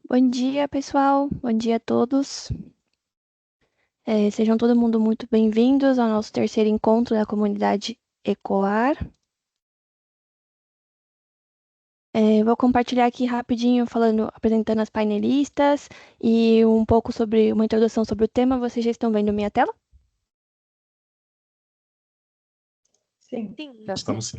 Bom dia, pessoal. Bom dia a todos. Sejam todo mundo muito bem-vindos ao nosso terceiro encontro da comunidade Ecoar. Vou compartilhar aqui rapidinho, apresentando as painelistas e um pouco sobre uma introdução sobre o tema. Vocês já estão vendo minha tela? Sim. Estamos sim.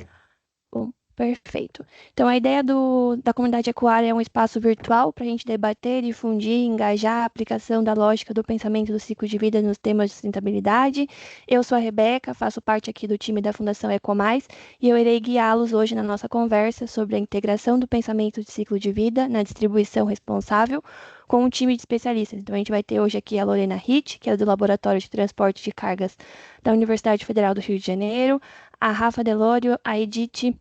Bom, perfeito. Então, a ideia da comunidade Ecoar é um espaço virtual para a gente debater, difundir, engajar a aplicação da lógica do pensamento do ciclo de vida nos temas de sustentabilidade. Eu sou a Rebeca, faço parte aqui do time da Fundação Ecomais e eu irei guiá-los hoje na nossa conversa sobre a integração do pensamento de ciclo de vida na distribuição responsável com um time de especialistas. Então, a gente vai ter hoje aqui a Lorena Hitt, que é do Laboratório de Transporte de Cargas da Universidade Federal do Rio de Janeiro, a Rafa Delório, a Edith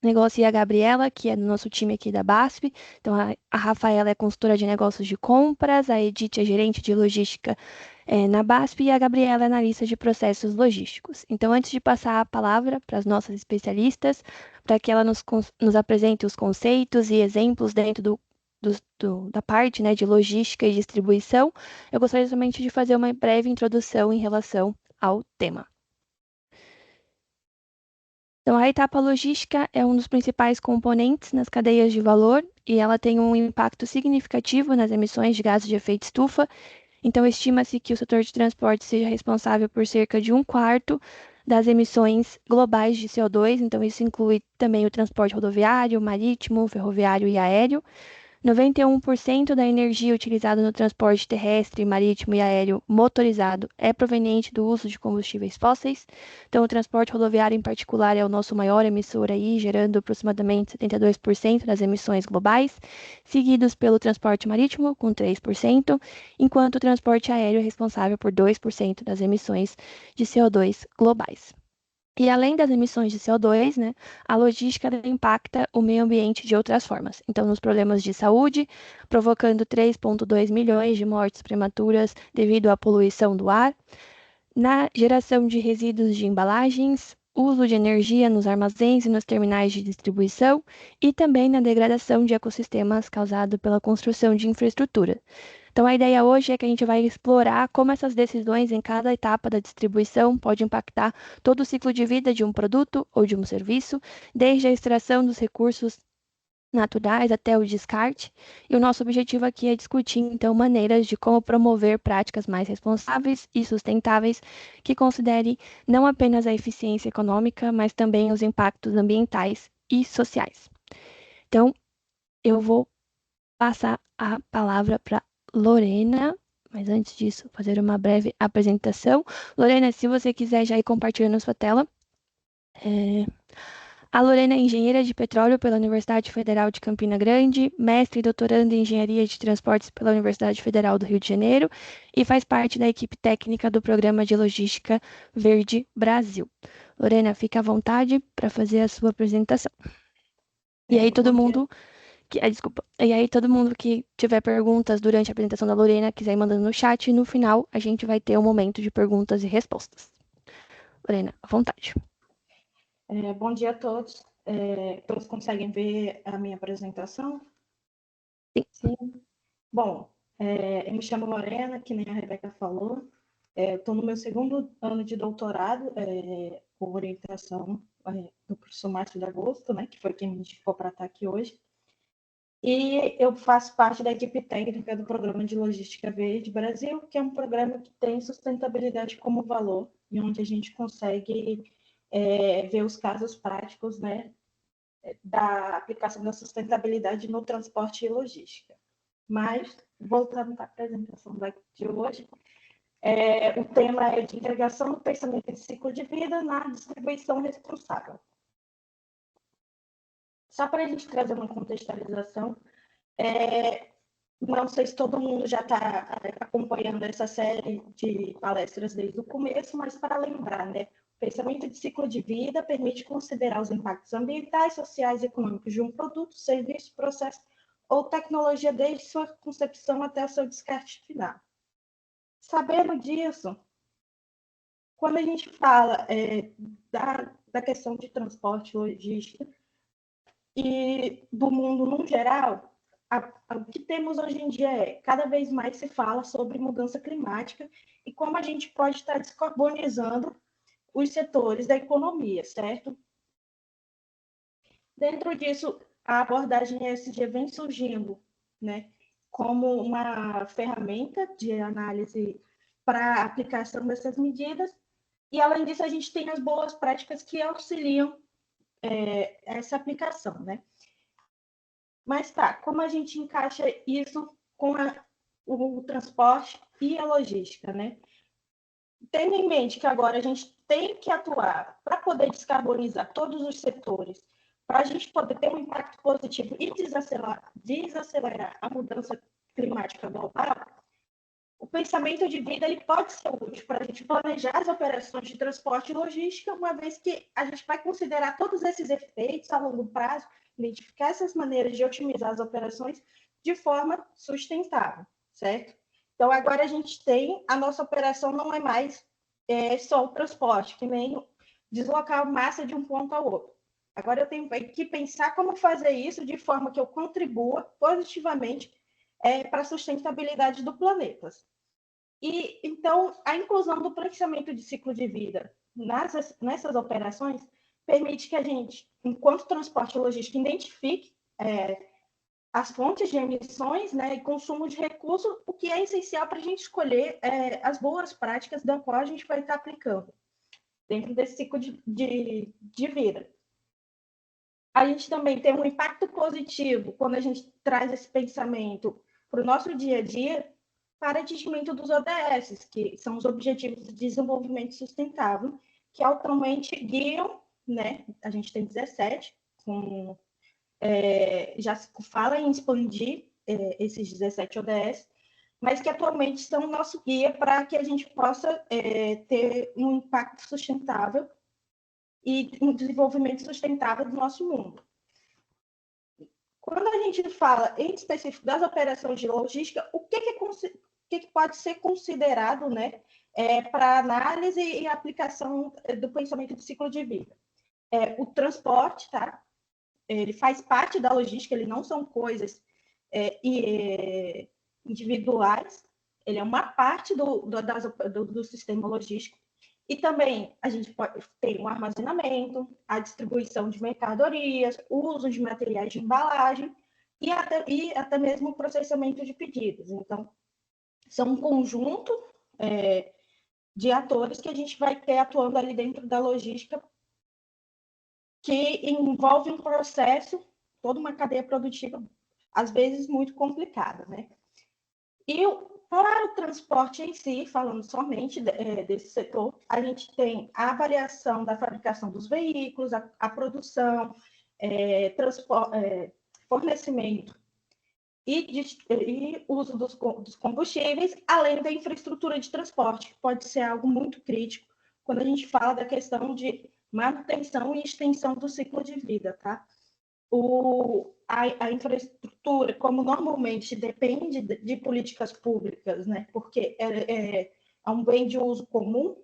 Negócio e a Gabriela, que é do nosso time aqui da BASF. Então, a Rafaela é consultora de negócios de compras, a Edith é gerente de logística na BASF e a Gabriela é analista de processos logísticos. Então, antes de passar a palavra para as nossas especialistas, para que ela nos apresente os conceitos e exemplos dentro da parte, né, de logística e distribuição, eu gostaria somente de fazer uma breve introdução em relação ao tema. Então, a etapa logística é um dos principais componentes nas cadeias de valor e ela tem um impacto significativo nas emissões de gases de efeito estufa. Então, estima-se que o setor de transporte seja responsável por cerca de 1/4 das emissões globais de CO2. Então, isso inclui também o transporte rodoviário, marítimo, ferroviário e aéreo. 91% da energia utilizada no transporte terrestre, marítimo e aéreo motorizado é proveniente do uso de combustíveis fósseis. Então, o transporte rodoviário, em particular, é o nosso maior emissor aí, gerando aproximadamente 72% das emissões globais, seguidos pelo transporte marítimo, com 3%, enquanto o transporte aéreo é responsável por 2% das emissões de CO2 globais. E além das emissões de CO2, né, a logística impacta o meio ambiente de outras formas. Então, nos problemas de saúde, provocando 3,2 milhões de mortes prematuras devido à poluição do ar, na geração de resíduos de embalagens, uso de energia nos armazéns e nos terminais de distribuição e também na degradação de ecossistemas causado pela construção de infraestrutura. Então, a ideia hoje é que a gente vai explorar como essas decisões em cada etapa da distribuição podem impactar todo o ciclo de vida de um produto ou de um serviço, desde a extração dos recursos naturais até o descarte. E o nosso objetivo aqui é discutir, então, maneiras de como promover práticas mais responsáveis e sustentáveis que considerem não apenas a eficiência econômica, mas também os impactos ambientais e sociais. Então, eu vou passar a palavra para Lorena, mas antes disso, fazer uma breve apresentação. Lorena, se você quiser já ir compartilhando sua tela. A Lorena é engenheira de petróleo pela Universidade Federal de Campina Grande, mestre e doutoranda em engenharia de transportes pela Universidade Federal do Rio de Janeiro e faz parte da equipe técnica do Programa de Logística Verde Brasil. Lorena, fica à vontade para fazer a sua apresentação. E aí, todo mundo desculpa. E aí, todo mundo que tiver perguntas durante a apresentação da Lorena, quiser ir mandando no chat, e no final a gente vai ter um momento de perguntas e respostas. Lorena, à vontade. Bom dia a todos. Todos conseguem ver a minha apresentação? Sim. Sim. Bom, eu me chamo Lorena, que nem a Rebeca falou. Estou no meu segundo ano de doutorado, por orientação do professor Márcio de Agosto, né, que foi quem me indicou para estar aqui hoje. E eu faço parte da equipe técnica do Programa de Logística Verde Brasil, que é um programa que tem sustentabilidade como valor, e onde a gente consegue ver os casos práticos, né, da aplicação da sustentabilidade no transporte e logística. Mas, voltando para a apresentação de hoje, o tema é de integração do pensamento de ciclo de vida na distribuição responsável. Só para a gente trazer uma contextualização, não sei se todo mundo já está acompanhando essa série de palestras desde o começo, mas para lembrar, né? O pensamento de ciclo de vida permite considerar os impactos ambientais, sociais e econômicos de um produto, serviço, processo ou tecnologia desde sua concepção até o seu descarte final. Sabendo disso, quando a gente fala da questão de transporte, logística e do mundo no geral, o que temos hoje em dia é, cada vez mais se fala sobre mudança climática e como a gente pode estar descarbonizando os setores da economia, certo? Dentro disso, a abordagem ESG vem surgindo, né, como uma ferramenta de análise para a aplicação dessas medidas, e além disso, a gente tem as boas práticas que auxiliam essa aplicação, né? Mas tá, como a gente encaixa isso com o transporte e a logística, né? Tendo em mente que agora a gente tem que atuar para poder descarbonizar todos os setores, para a gente poder ter um impacto positivo e desacelerar a mudança climática global, o pensamento de vida ele pode ser útil para a gente planejar as operações de transporte e logística, uma vez que a gente vai considerar todos esses efeitos a longo prazo, identificar essas maneiras de otimizar as operações de forma sustentável, certo? Então, agora a gente tem, a nossa operação não é mais só o transporte, que nem deslocar massa de um ponto ao outro. Agora eu tenho que pensar como fazer isso de forma que eu contribua positivamente para a sustentabilidade do planeta. E, então, a inclusão do planejamento de ciclo de vida nessas operações permite que a gente, enquanto transporte e logística, identifique as fontes de emissões, né, e consumo de recursos, o que é essencial para a gente escolher as boas práticas da qual a gente vai estar aplicando dentro desse ciclo de vida. A gente também tem um impacto positivo quando a gente traz esse pensamento para o nosso dia a dia para atingimento dos ODS, que são os Objetivos de Desenvolvimento Sustentável, que atualmente guiam, né? A gente tem 17, já se fala em expandir esses 17 ODS, mas que atualmente são o nosso guia para que a gente possa ter um impacto sustentável e um desenvolvimento sustentável do nosso mundo. Quando a gente fala em específico das operações de logística, o que pode ser considerado, né, para análise e aplicação do pensamento de ciclo de vida? O transporte, tá? Ele faz parte da logística, ele não são coisas individuais, ele é uma parte do sistema logístico. E também a gente pode ter um armazenamento, a distribuição de mercadorias, o uso de materiais de embalagem e até mesmo o processamento de pedidos. Então, são um conjunto de atores que a gente vai ter atuando ali dentro da logística que envolve um processo, toda uma cadeia produtiva, às vezes muito complicada, né? E para o transporte em si, falando somente desse setor, a gente tem a variação da fabricação dos veículos, a produção, fornecimento e uso dos combustíveis, além da infraestrutura de transporte, que pode ser algo muito crítico quando a gente fala da questão de manutenção e extensão do ciclo de vida, tá? A infraestrutura, como normalmente depende de políticas públicas, né, porque é um bem de uso comum,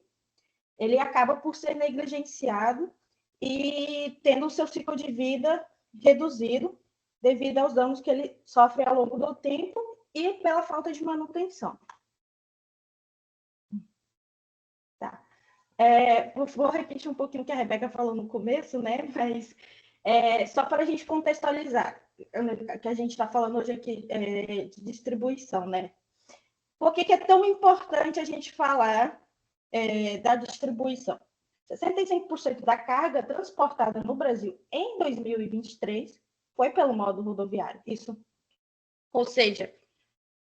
ele acaba por ser negligenciado e tendo o seu ciclo de vida reduzido devido aos danos que ele sofre ao longo do tempo e pela falta de manutenção. Tá. Vou repetir um pouquinho o que a Rebeca falou no começo, né, mas só para a gente contextualizar, que a gente está falando hoje aqui de distribuição, né? Por que é tão importante a gente falar da distribuição? 65% da carga transportada no Brasil em 2023 foi pelo modo rodoviário. Isso, ou seja,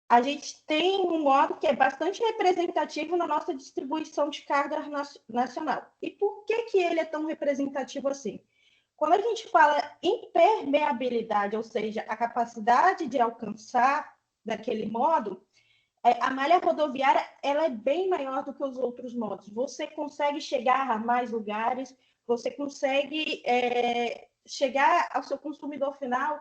a gente tem um modo que é bastante representativo na nossa distribuição de carga nacional. E por que ele é tão representativo assim? Quando a gente fala em permeabilidade, ou seja, a capacidade de alcançar daquele modo, a malha rodoviária ela é bem maior do que os outros modos. Você consegue chegar a mais lugares, você consegue chegar ao seu consumidor final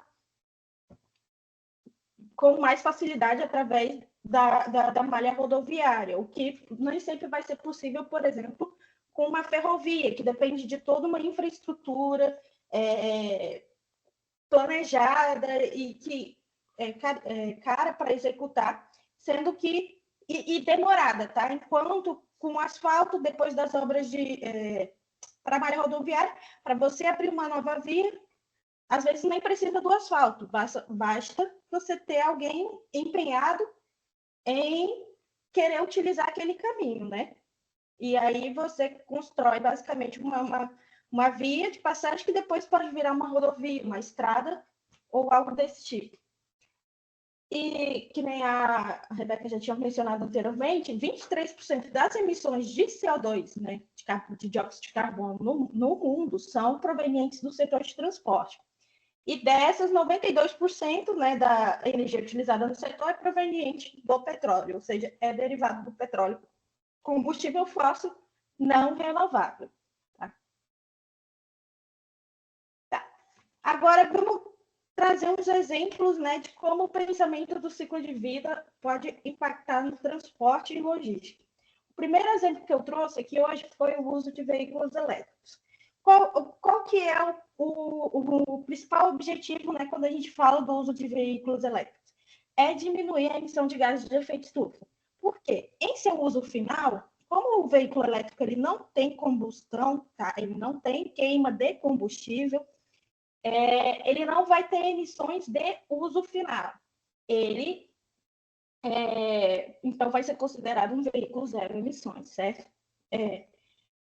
com mais facilidade através da malha rodoviária, o que nem sempre vai ser possível, por exemplo, com uma ferrovia, que depende de toda uma infraestrutura planejada e que cara para executar, sendo que e demorada, tá? Enquanto com asfalto, depois das obras de para a malha rodoviária, para você abrir uma nova via, às vezes nem precisa do asfalto, basta você ter alguém empenhado em querer utilizar aquele caminho, né? E aí você constrói basicamente uma via de passagem que depois pode virar uma rodovia, uma estrada ou algo desse tipo. E que nem a Rebeca já tinha mencionado anteriormente, 23% das emissões de CO2, né, de dióxido de carbono no mundo são provenientes do setor de transporte. E dessas, 92%, né, da energia utilizada no setor é proveniente do petróleo, ou seja, é derivado do petróleo, combustível fóssil não renovável. Tá. Agora, vamos trazer uns exemplos, né, de como o pensamento do ciclo de vida pode impactar no transporte e logística. O primeiro exemplo que eu trouxe aqui hoje foi o uso de veículos elétricos. Qual que é o principal objetivo, né, quando a gente fala do uso de veículos elétricos? É diminuir a emissão de gases de efeito estufa. Por quê? Em seu uso final, como o veículo elétrico ele não tem combustão, tá? Ele não tem queima de combustível, ele não vai ter emissões de uso final. Ele, então, vai ser considerado um veículo zero emissões, certo?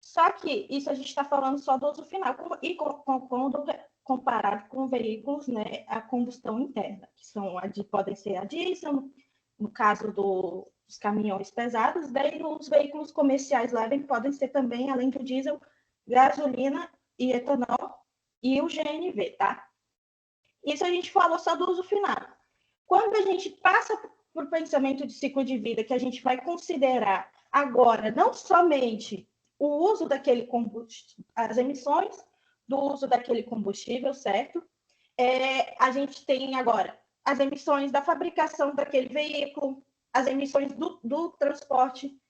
Só que isso a gente está falando só do uso final, e quando comparado com veículos, né, a combustão interna, que são podem ser a diesel, no caso dos caminhões pesados, daí os veículos comerciais levem podem ser também, além do diesel, gasolina e etanol e o GNV, tá? Isso a gente falou só do uso final. Quando a gente passa por pensamento de ciclo de vida, que a gente vai considerar agora não somente o uso daquele combustível, as emissões do uso daquele combustível, certo? A gente tem agora as emissões da fabricação daquele veículo, as emissões do transporte,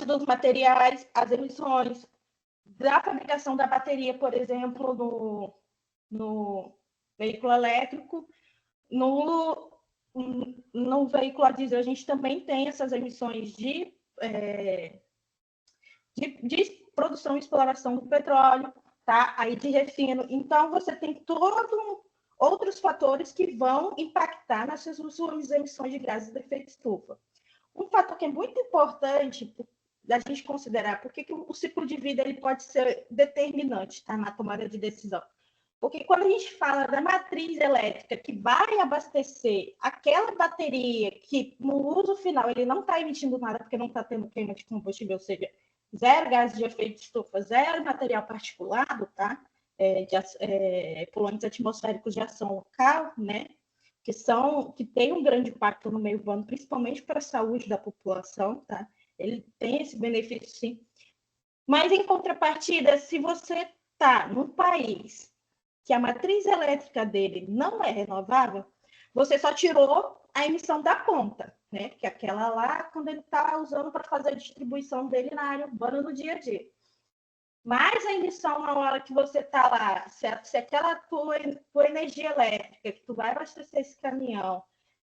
dos materiais, as emissões da fabricação da bateria, por exemplo, no veículo elétrico. No veículo a diesel, a gente também tem essas emissões de produção e exploração do petróleo, tá? Aí de refino. Então, você tem outros fatores que vão impactar nas suas emissões de gases de efeito estufa. Um fator que é muito importante da gente considerar, porque o ciclo de vida ele pode ser determinante, tá, na tomada de decisão. Porque quando a gente fala da matriz elétrica que vai abastecer aquela bateria que no uso final ele não está emitindo nada porque não está tendo queima de combustível, ou seja, zero gases de efeito estufa, zero material particulado, tá? Poluentes atmosféricos de ação local, né? Que tem um grande impacto no meio urbano, principalmente para a saúde da população, tá? Ele tem esse benefício, sim. Mas, em contrapartida, se você está num país que a matriz elétrica dele não é renovável, você só tirou a emissão da ponta, né? Que é aquela lá quando ele está usando para fazer a distribuição dele na área urbana no dia a dia. Mas a emissão na hora que você está lá, se aquela tua energia elétrica que tu vai abastecer esse caminhão,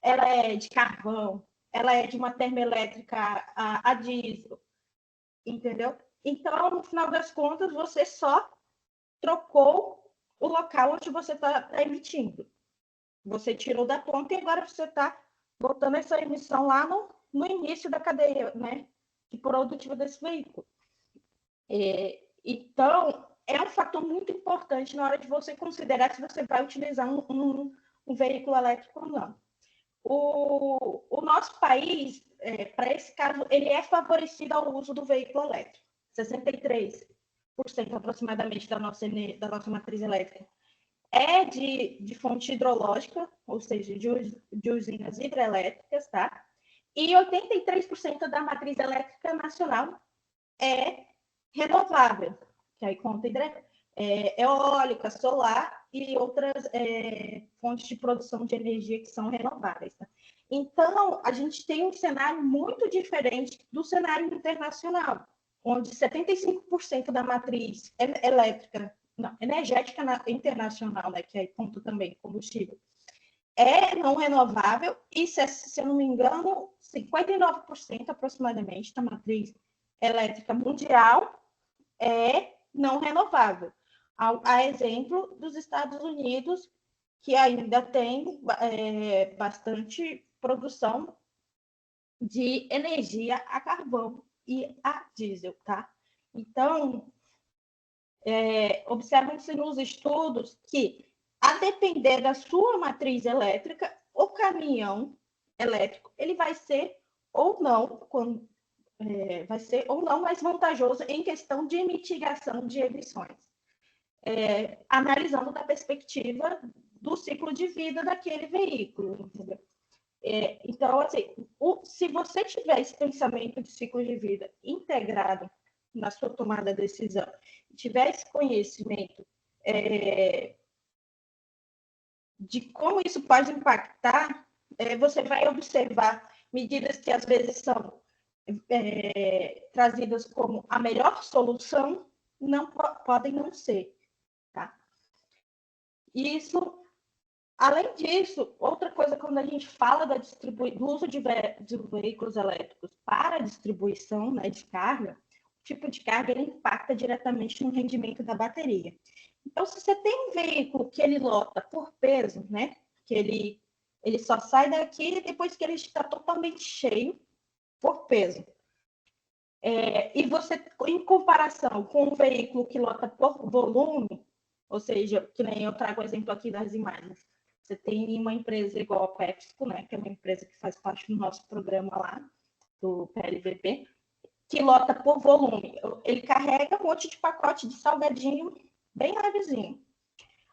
ela é de carvão, ela é de uma termoelétrica a diesel, entendeu? Então, no final das contas, você só trocou o local onde você está emitindo. Você tirou da ponta e agora você está botando essa emissão lá no início da cadeia, né, de produtiva desse veículo. Então, é um fator muito importante na hora de você considerar se você vai utilizar um veículo elétrico ou não. O nosso país, para esse caso, ele é favorecido ao uso do veículo elétrico. 63% aproximadamente da nossa matriz elétrica é de fonte hidrológica, ou seja, de usinas hidrelétricas, tá? E 83% da matriz elétrica nacional é renovável, que aí conta eólica, solar e outras fontes de produção de energia que são renováveis. Tá? Então, a gente tem um cenário muito diferente do cenário internacional, onde 75% da matriz elétrica não, energética internacional, né, que aí conta também combustível, é não renovável e, se eu não me engano, 59% aproximadamente da matriz elétrica mundial é não renovável. A exemplo dos Estados Unidos, que ainda tem bastante produção de energia a carvão e a diesel, tá? Então, observam-se nos estudos que, a depender da sua matriz elétrica, o caminhão elétrico ele vai ser ou não, vai ser ou não mais vantajoso em questão de mitigação de emissões, analisando da perspectiva do ciclo de vida daquele veículo, entendeu? Então, assim, se você tiver esse pensamento de ciclo de vida integrado na sua tomada de decisão, tiver esse conhecimento de como isso pode impactar, você vai observar medidas que às vezes são trazidas como a melhor solução, não podem não ser, tá? Isso, além disso, outra coisa, quando a gente fala do uso de veículos elétricos para distribuição, né, de carga, o tipo de carga ele impacta diretamente no rendimento da bateria. Então, se você tem um veículo que ele lota por peso, né, que ele só sai daqui depois que ele está totalmente cheio por peso, e você, em comparação com um veículo que lota por volume, ou seja, que nem eu trago o exemplo aqui das imagens, você tem uma empresa igual a PepsiCo, né, que é uma empresa que faz parte do nosso programa lá, do PLVP, que lota por volume. Ele carrega um monte de pacote de salgadinho bem levezinho.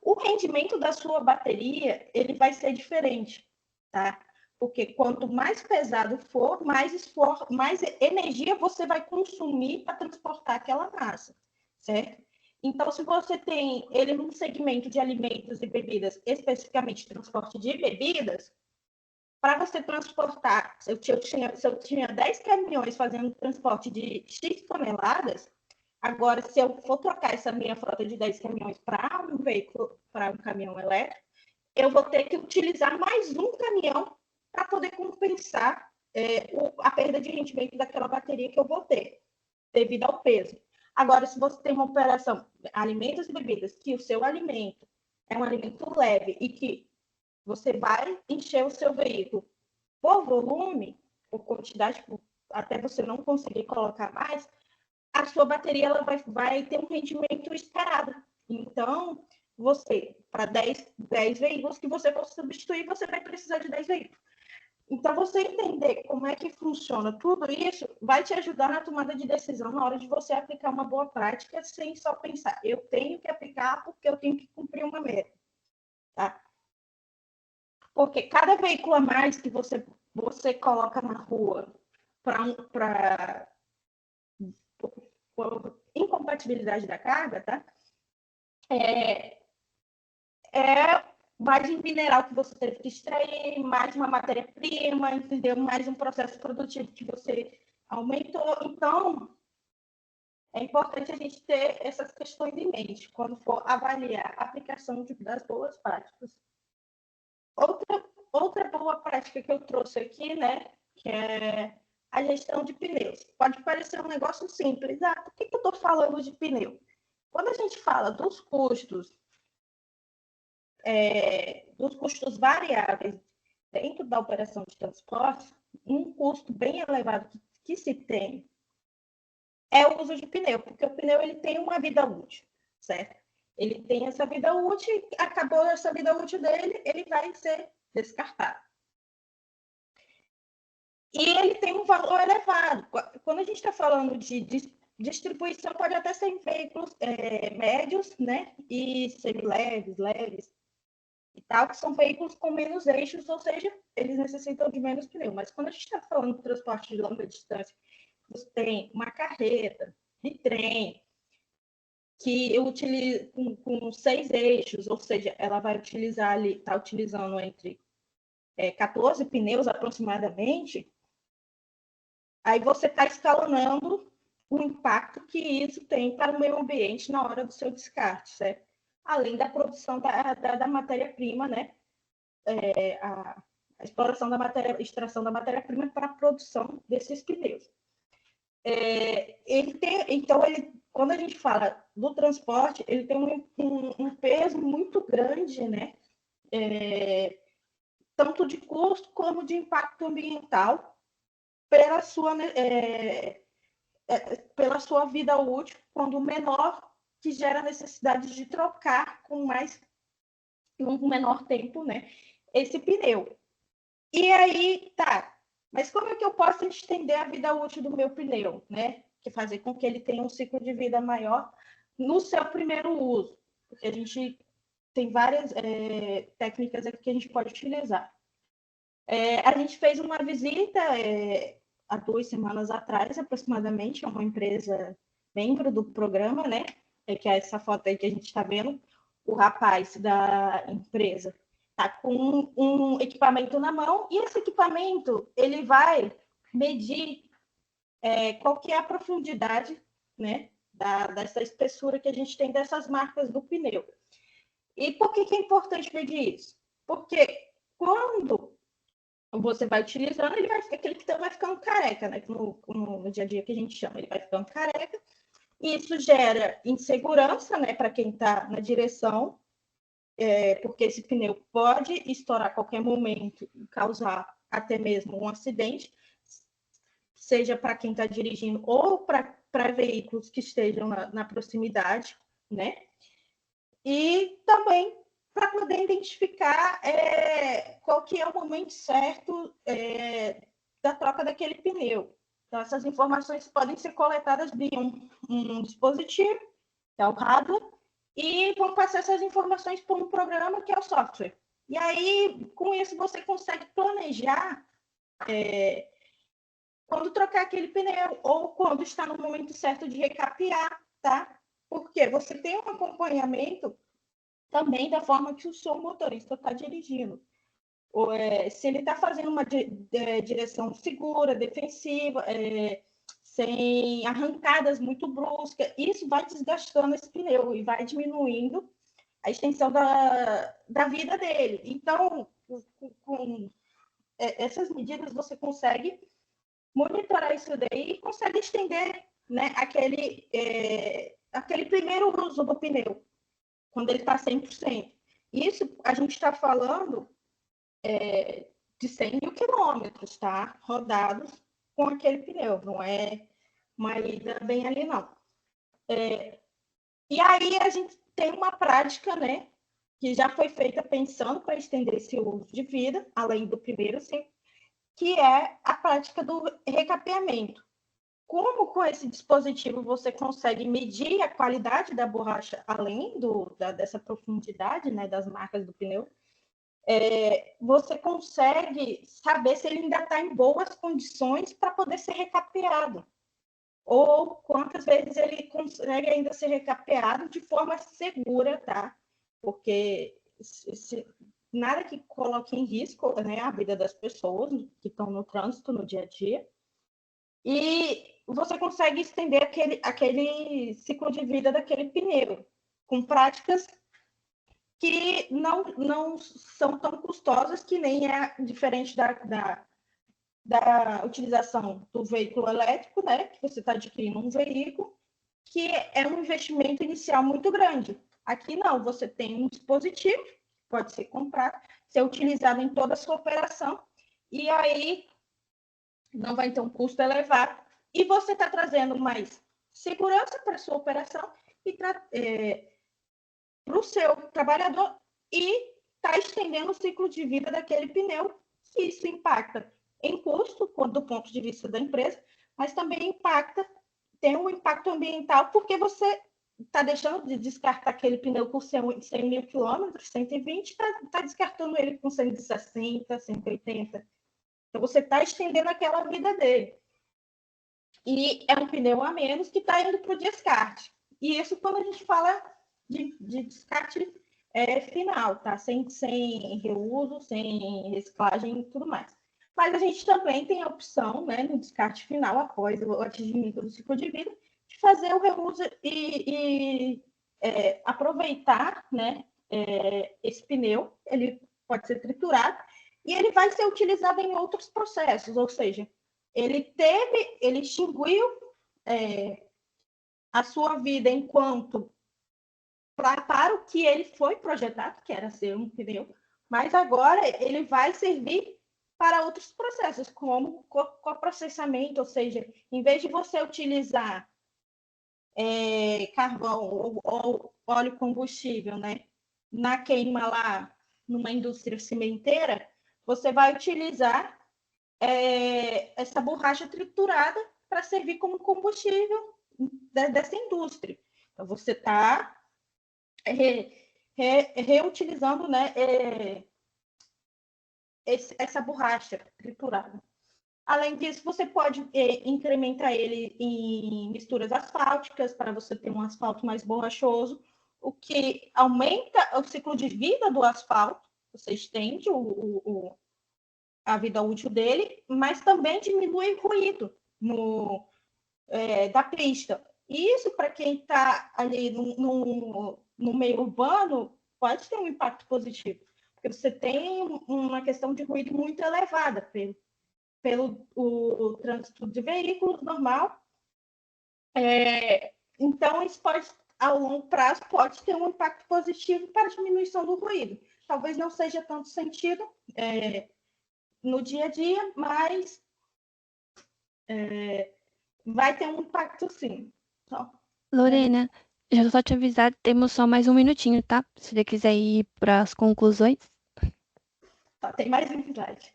O rendimento da sua bateria ele vai ser diferente, tá? Porque quanto mais pesado for, mais energia você vai consumir para transportar aquela massa, certo? Então, se você tem ele num segmento de alimentos e bebidas, especificamente transporte de bebidas, para você transportar, se eu tinha 10 caminhões fazendo transporte de X toneladas, agora, se eu for trocar essa minha frota de 10 caminhões para um veículo, para um caminhão elétrico, eu vou ter que utilizar mais um caminhão para poder compensar a perda de rendimento daquela bateria que eu vou ter, devido ao peso. Agora, se você tem uma operação alimentos e bebidas, que o seu alimento é um alimento leve e que você vai encher o seu veículo por volume, por quantidade, até você não conseguir colocar mais, a sua bateria ela vai ter um rendimento esperado. Então, você, para 10 veículos que você for substituir, você vai precisar de 10 veículos. Então, você entender como é que funciona tudo isso vai te ajudar na tomada de decisão na hora de você aplicar uma boa prática, sem só pensar, eu tenho que aplicar porque eu tenho que cumprir uma meta. Tá? Porque cada veículo a mais que você coloca na rua para incompatibilidade da carga, tá? Mais um mineral que você teve que extrair, mais uma matéria-prima, entendeu? Mais um processo produtivo que você aumentou. Então, é importante a gente ter essas questões em mente quando for avaliar a aplicação das boas práticas. Outra boa prática que eu trouxe aqui, né, que é a gestão de pneus. Pode parecer um negócio simples. Por que eu estou falando de pneu? Quando a gente fala dos custos variáveis dentro da operação de transporte, um custo bem elevado que se tem é o uso de pneu, porque o pneu ele tem uma vida útil, certo? Ele tem essa vida útil, acabou essa vida útil dele, ele vai ser descartado. E ele tem um valor elevado. Quando a gente está falando de distribuição, pode até ser em veículos médios, né? E semileves, leves e tal, que são veículos com menos eixos, ou seja, eles necessitam de menos pneu. Mas quando a gente está falando de transporte de longa distância, você tem uma carreta de trem que utiliza com 6 eixos, ou seja, ela vai utilizar ali, está utilizando entre 14 pneus aproximadamente. Aí você está escalonando o impacto que isso tem para o meio ambiente na hora do seu descarte, certo? Além da produção da matéria-prima, né? A exploração da matéria, extração da matéria-prima para a produção desses pneus. Então, quando a gente fala do transporte, ele tem um peso muito grande, né? Tanto de custo como de impacto ambiental pela sua, pela sua vida útil, quando menor, que gera necessidade de trocar com um menor tempo, né, esse pneu. E aí, tá, mas como é que eu posso estender a vida útil do meu pneu, né? Que fazer com que ele tenha um ciclo de vida maior no seu primeiro uso. Porque a gente tem várias técnicas aqui que a gente pode utilizar. A gente fez uma visita há 2 semanas atrás, aproximadamente, a uma empresa membro do programa, né? Que é essa foto aí que a gente está vendo. O rapaz da empresa está com um equipamento na mão e esse equipamento ele vai medir qual que é a profundidade, né, dessa espessura que a gente tem dessas marcas do pneu. E por que é importante medir isso? Porque quando você vai utilizando, aquele pneu vai ficando careca, né? No dia a dia que a gente chama, ele vai ficando careca. E isso gera insegurança, né, para quem está na direção, porque esse pneu pode estourar a qualquer momento e causar até mesmo um acidente, seja para quem está dirigindo ou para veículos que estejam na proximidade, né? E também para poder identificar qual que é o momento certo da troca daquele pneu. Então, essas informações podem ser coletadas via um dispositivo, que é o hardware, e vão passar essas informações por um programa que é o software. E aí, com isso, você consegue planejar quando trocar aquele pneu ou quando está no momento certo de recapear, tá? Porque você tem um acompanhamento também da forma que o seu motorista está dirigindo. Se ele está fazendo uma direção segura, defensiva, sem arrancadas muito bruscas, isso vai desgastando esse pneu e vai diminuindo a extensão da vida dele. Então, com essas medidas, você consegue monitorar isso daí e consegue estender, né, aquele primeiro uso do pneu, quando ele está 100%. Isso a gente está falando de 100 mil quilômetros, tá? Rodados com aquele pneu, não é uma ida bem ali, não. E aí a gente tem uma prática, né, que já foi feita pensando para estender esse uso de vida, além do primeiro, sim, que é a prática do recapeamento. Como com esse dispositivo você consegue medir a qualidade da borracha, além dessa profundidade, né, das marcas do pneu, você consegue saber se ele ainda está em boas condições para poder ser recapeado, ou quantas vezes ele consegue ainda ser recapeado de forma segura, tá? Porque nada que coloque em risco, né, a vida das pessoas que estão no trânsito no dia a dia. E você consegue estender aquele ciclo de vida daquele pneu, com práticas que não são tão custosas, que nem é diferente da utilização do veículo elétrico, né? Que você está adquirindo um veículo, que é um investimento inicial muito grande. Aqui não, você tem um dispositivo, pode ser comprado, ser utilizado em toda a sua operação, e aí não vai ter um custo elevado, e você está trazendo mais segurança para a sua operação e para o seu trabalhador, e está estendendo o ciclo de vida daquele pneu, e isso impacta em custo, do ponto de vista da empresa, mas também tem um impacto ambiental, porque você está deixando de descartar aquele pneu com 100 mil quilômetros, 120, está descartando ele com 160, 180. Então, você está estendendo aquela vida dele. E é um pneu a menos que está indo para o descarte. E isso quando a gente fala de descarte final, tá? Sem reuso, sem reciclagem e tudo mais. Mas a gente também tem a opção, né, no descarte final, após o atingimento do ciclo de vida, de fazer o reuso e aproveitar, né, esse pneu, ele pode ser triturado e ele vai ser utilizado em outros processos, ou seja, ele extinguiu a sua vida enquanto para o que ele foi projetado, que era ser um pneu, mas agora ele vai servir para outros processos, como coprocessamento, ou seja, em vez de você utilizar carvão ou óleo combustível, né, na queima lá numa indústria cimenteira, você vai utilizar essa borracha triturada para servir como combustível dessa indústria. Então, você está reutilizando, né, essa borracha triturada. Além disso, você pode incrementar ele em misturas asfálticas para você ter um asfalto mais borrachoso, o que aumenta o ciclo de vida do asfalto, você estende a vida útil dele, mas também diminui o ruído da pista. Isso, para quem está ali no meio urbano, pode ter um impacto positivo, porque você tem uma questão de ruído muito elevada pelo o trânsito de veículos normal. Então, isso pode, a longo prazo, pode ter um impacto positivo para a diminuição do ruído. Talvez não seja tanto sentido no dia a dia, mas vai ter um impacto sim. Então, Lorena, já só te avisar, temos só mais um minutinho, tá? Se você quiser ir para as conclusões. tem mais um slide.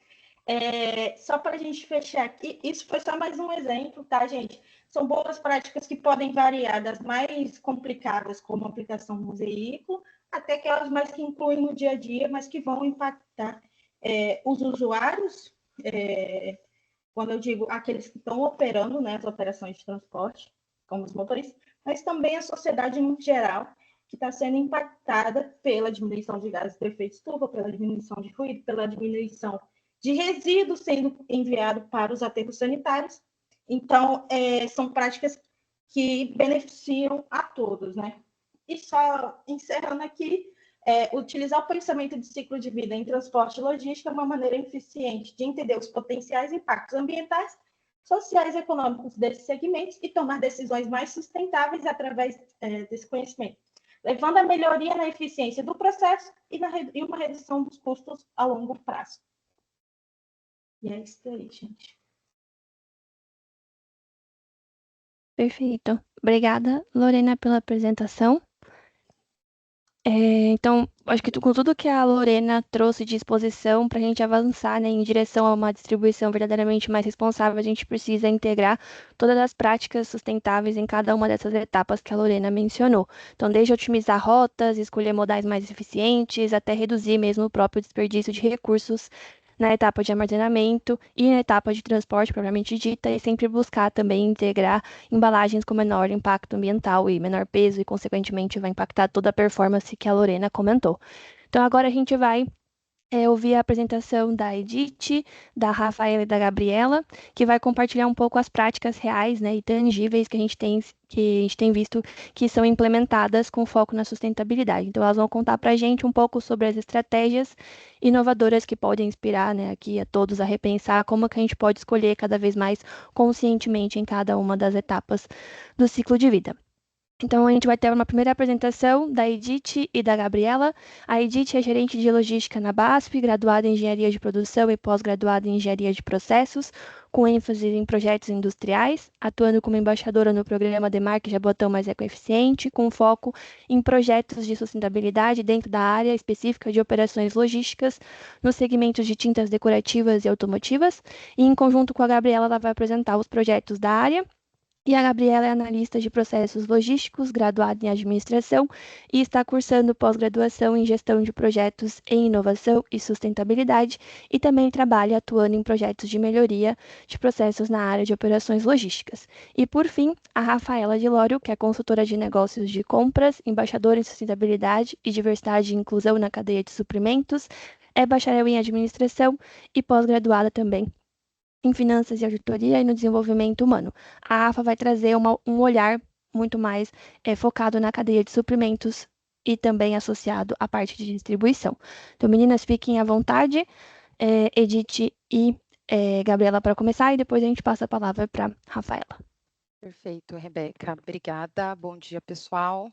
Só para a gente fechar aqui, isso foi só mais um exemplo, tá, gente? São boas práticas que podem variar das mais complicadas, como a aplicação no veículo, até aquelas mais que incluem no dia a dia, mas que vão impactar os usuários, quando eu digo aqueles que estão operando, né, as operações de transporte, como os motoristas, mas também a sociedade em geral, que está sendo impactada pela diminuição de gases de efeito estufa, pela diminuição de ruído, pela diminuição de resíduos sendo enviado para os aterros sanitários. Então, são práticas que beneficiam a todos, né? E só encerrando aqui, utilizar o pensamento de ciclo de vida em transporte e logística é uma maneira eficiente de entender os potenciais impactos ambientais, sociais e econômicos desses segmentos e tomar decisões mais sustentáveis através desse conhecimento, levando a melhoria na eficiência do processo e uma redução dos custos a longo prazo. E é isso aí, gente. Perfeito. Obrigada, Lorena, pela apresentação. Então, acho que com tudo que a Lorena trouxe de exposição para a gente avançar, né, em direção a uma distribuição verdadeiramente mais responsável, a gente precisa integrar todas as práticas sustentáveis em cada uma dessas etapas que a Lorena mencionou. Então, desde otimizar rotas, escolher modais mais eficientes, até reduzir mesmo o próprio desperdício de recursos na etapa de armazenamento e na etapa de transporte propriamente dita, e sempre buscar também integrar embalagens com menor impacto ambiental e menor peso, e, consequentemente, vai impactar toda a performance que a Lorena comentou. Então, agora a gente vai ouvir a apresentação da Edith, da Rafaela e da Gabriela, que vai compartilhar um pouco as práticas reais, né, e tangíveis que a gente tem visto que são implementadas com foco na sustentabilidade. Então, elas vão contar para a gente um pouco sobre as estratégias inovadoras que podem inspirar, né, aqui a todos a repensar como que a gente pode escolher cada vez mais conscientemente em cada uma das etapas do ciclo de vida. Então, a gente vai ter uma primeira apresentação da Edith e da Gabriela. A Edith é gerente de logística na BASF, graduada em engenharia de produção e pós-graduada em engenharia de processos, com ênfase em projetos industriais, atuando como embaixadora no programa Demarque Jaboatão Mais Ecoeficiente, com foco em projetos de sustentabilidade dentro da área específica de operações logísticas, nos segmentos de tintas decorativas e automotivas. E, em conjunto com a Gabriela, ela vai apresentar os projetos da área. E a Gabriela é analista de processos logísticos, graduada em administração, e está cursando pós-graduação em gestão de projetos em inovação e sustentabilidade, e também trabalha atuando em projetos de melhoria de processos na área de operações logísticas. E, por fim, a Rafaela de Lório, que é consultora de negócios de compras, embaixadora em sustentabilidade e diversidade e inclusão na cadeia de suprimentos, é bacharel em administração e pós-graduada também em finanças e auditoria e no desenvolvimento humano. A AFA vai trazer um olhar muito mais focado na cadeia de suprimentos e também associado à parte de distribuição. Então, meninas, fiquem à vontade, Edith e Gabriela, para começar, e depois a gente passa a palavra para Rafaela. Perfeito, Rebeca. Obrigada. Bom dia, pessoal.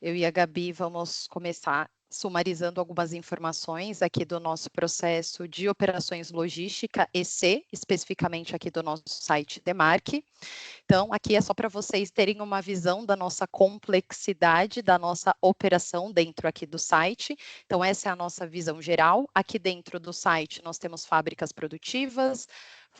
Eu e a Gabi vamos começar sumarizando algumas informações aqui do nosso processo de operações logística EC, especificamente aqui do nosso site Demarque. Então, aqui é só para vocês terem uma visão da nossa complexidade, da nossa operação dentro aqui do site. Então, essa é a nossa visão geral. Aqui dentro do site, nós temos fábricas produtivas,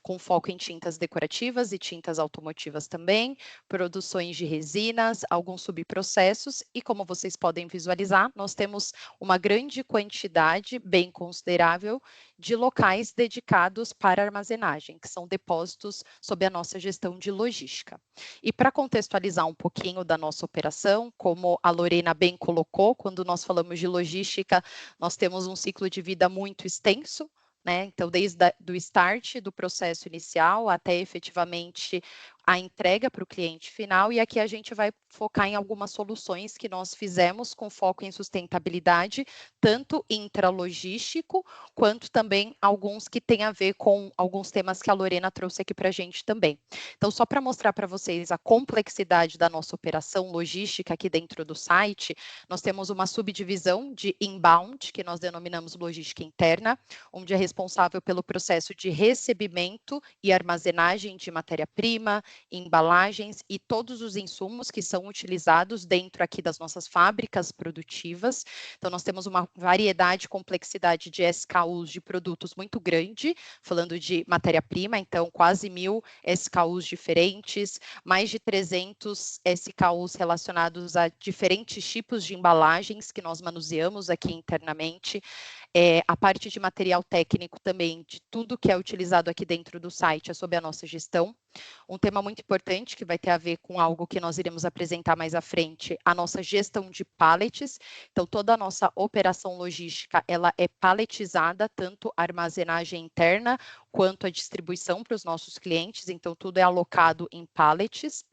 com foco em tintas decorativas e tintas automotivas também, produções de resinas, alguns subprocessos, e como vocês podem visualizar, nós temos uma grande quantidade, bem considerável, de locais dedicados para armazenagem, que são depósitos sob a nossa gestão de logística. E para contextualizar um pouquinho da nossa operação, como a Lorena bem colocou, quando nós falamos de logística, nós temos um ciclo de vida muito extenso, né? Então, desde o start do processo inicial até efetivamente a entrega para o cliente final, e aqui a gente vai focar em algumas soluções que nós fizemos com foco em sustentabilidade, tanto intralogístico, quanto também alguns que têm a ver com alguns temas que a Lorena trouxe aqui para a gente também. Então, só para mostrar para vocês a complexidade da nossa operação logística aqui dentro do site, nós temos uma subdivisão de inbound, que nós denominamos logística interna, onde é responsável pelo processo de recebimento e armazenagem de matéria-prima, embalagens e todos os insumos que são utilizados dentro aqui das nossas fábricas produtivas. Então, nós temos uma variedade e complexidade de SKUs de produtos muito grande, falando de matéria-prima, então quase 1.000 SKUs diferentes, mais de 300 SKUs relacionados a diferentes tipos de embalagens que nós manuseamos aqui internamente. A parte de material técnico também, de tudo que é utilizado aqui dentro do site, é sob a nossa gestão. Um tema muito importante que vai ter a ver com algo que nós iremos apresentar mais à frente, a nossa gestão de pallets. Então, toda a nossa operação logística, ela é palletizada, tanto a armazenagem interna, quanto a distribuição para os nossos clientes. Então, tudo é alocado em pallets.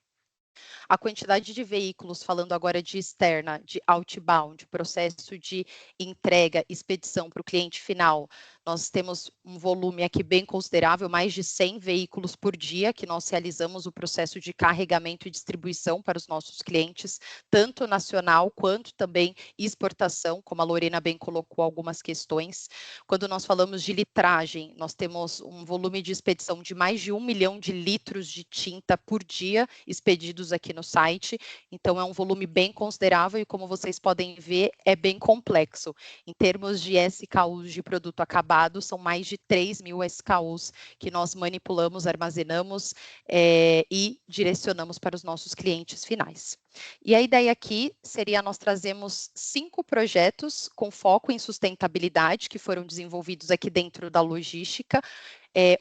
A quantidade de veículos, falando agora de externa, de outbound, processo de entrega, expedição para o cliente final, nós temos um volume aqui bem considerável, mais de 100 veículos por dia, que nós realizamos o processo de carregamento e distribuição para os nossos clientes, tanto nacional quanto também exportação, como a Lorena bem colocou algumas questões. Quando nós falamos de litragem, nós temos um volume de expedição de mais de 1 milhão de litros de tinta por dia expedidos aqui no site, então é um volume bem considerável e, como vocês podem ver, é bem complexo. Em termos de SKUs de produto acabado, são mais de 3.000 SKUs que nós manipulamos, armazenamos e direcionamos para os nossos clientes finais. E a ideia aqui seria nós trazemos 5 projetos com foco em sustentabilidade que foram desenvolvidos aqui dentro da logística.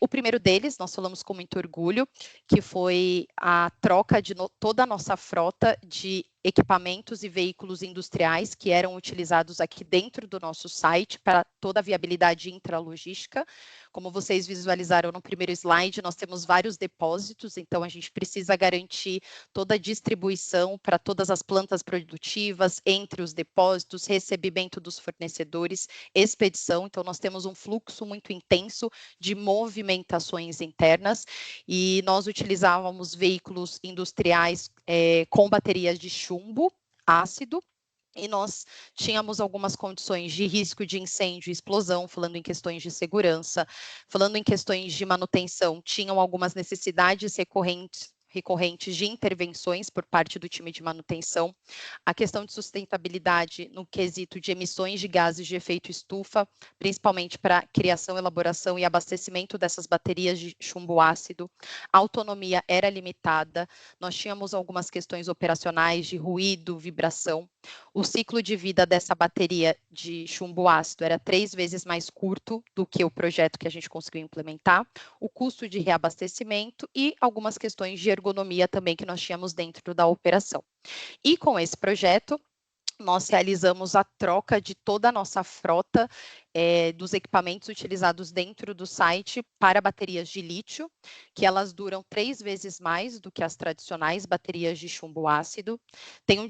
O primeiro deles, nós falamos com muito orgulho, que foi a troca de toda a nossa frota de equipamentos e veículos industriais que eram utilizados aqui dentro do nosso site para toda a viabilidade intralogística. Como vocês visualizaram no primeiro slide, nós temos vários depósitos, então a gente precisa garantir toda a distribuição para todas as plantas produtivas, entre os depósitos, recebimento dos fornecedores, expedição. Então, nós temos um fluxo muito intenso de movimentações internas e nós utilizávamos veículos industriais com baterias de chumbo ácido, e nós tínhamos algumas condições de risco de incêndio e explosão, falando em questões de segurança, falando em questões de manutenção, tinham algumas necessidades recorrentes de intervenções por parte do time de manutenção, a questão de sustentabilidade no quesito de emissões de gases de efeito estufa, principalmente para criação, elaboração e abastecimento dessas baterias de chumbo ácido, a autonomia era limitada, nós tínhamos algumas questões operacionais de ruído, vibração, o ciclo de vida dessa bateria de chumbo ácido era 3 vezes mais curto do que o projeto que a gente conseguiu implementar, o custo de reabastecimento e algumas questões de ergonomia também que nós tínhamos dentro da operação. E com esse projeto, nós realizamos a troca de toda a nossa frota dos equipamentos utilizados dentro do site para baterias de lítio, que elas duram 3 vezes mais do que as tradicionais baterias de chumbo ácido, tem um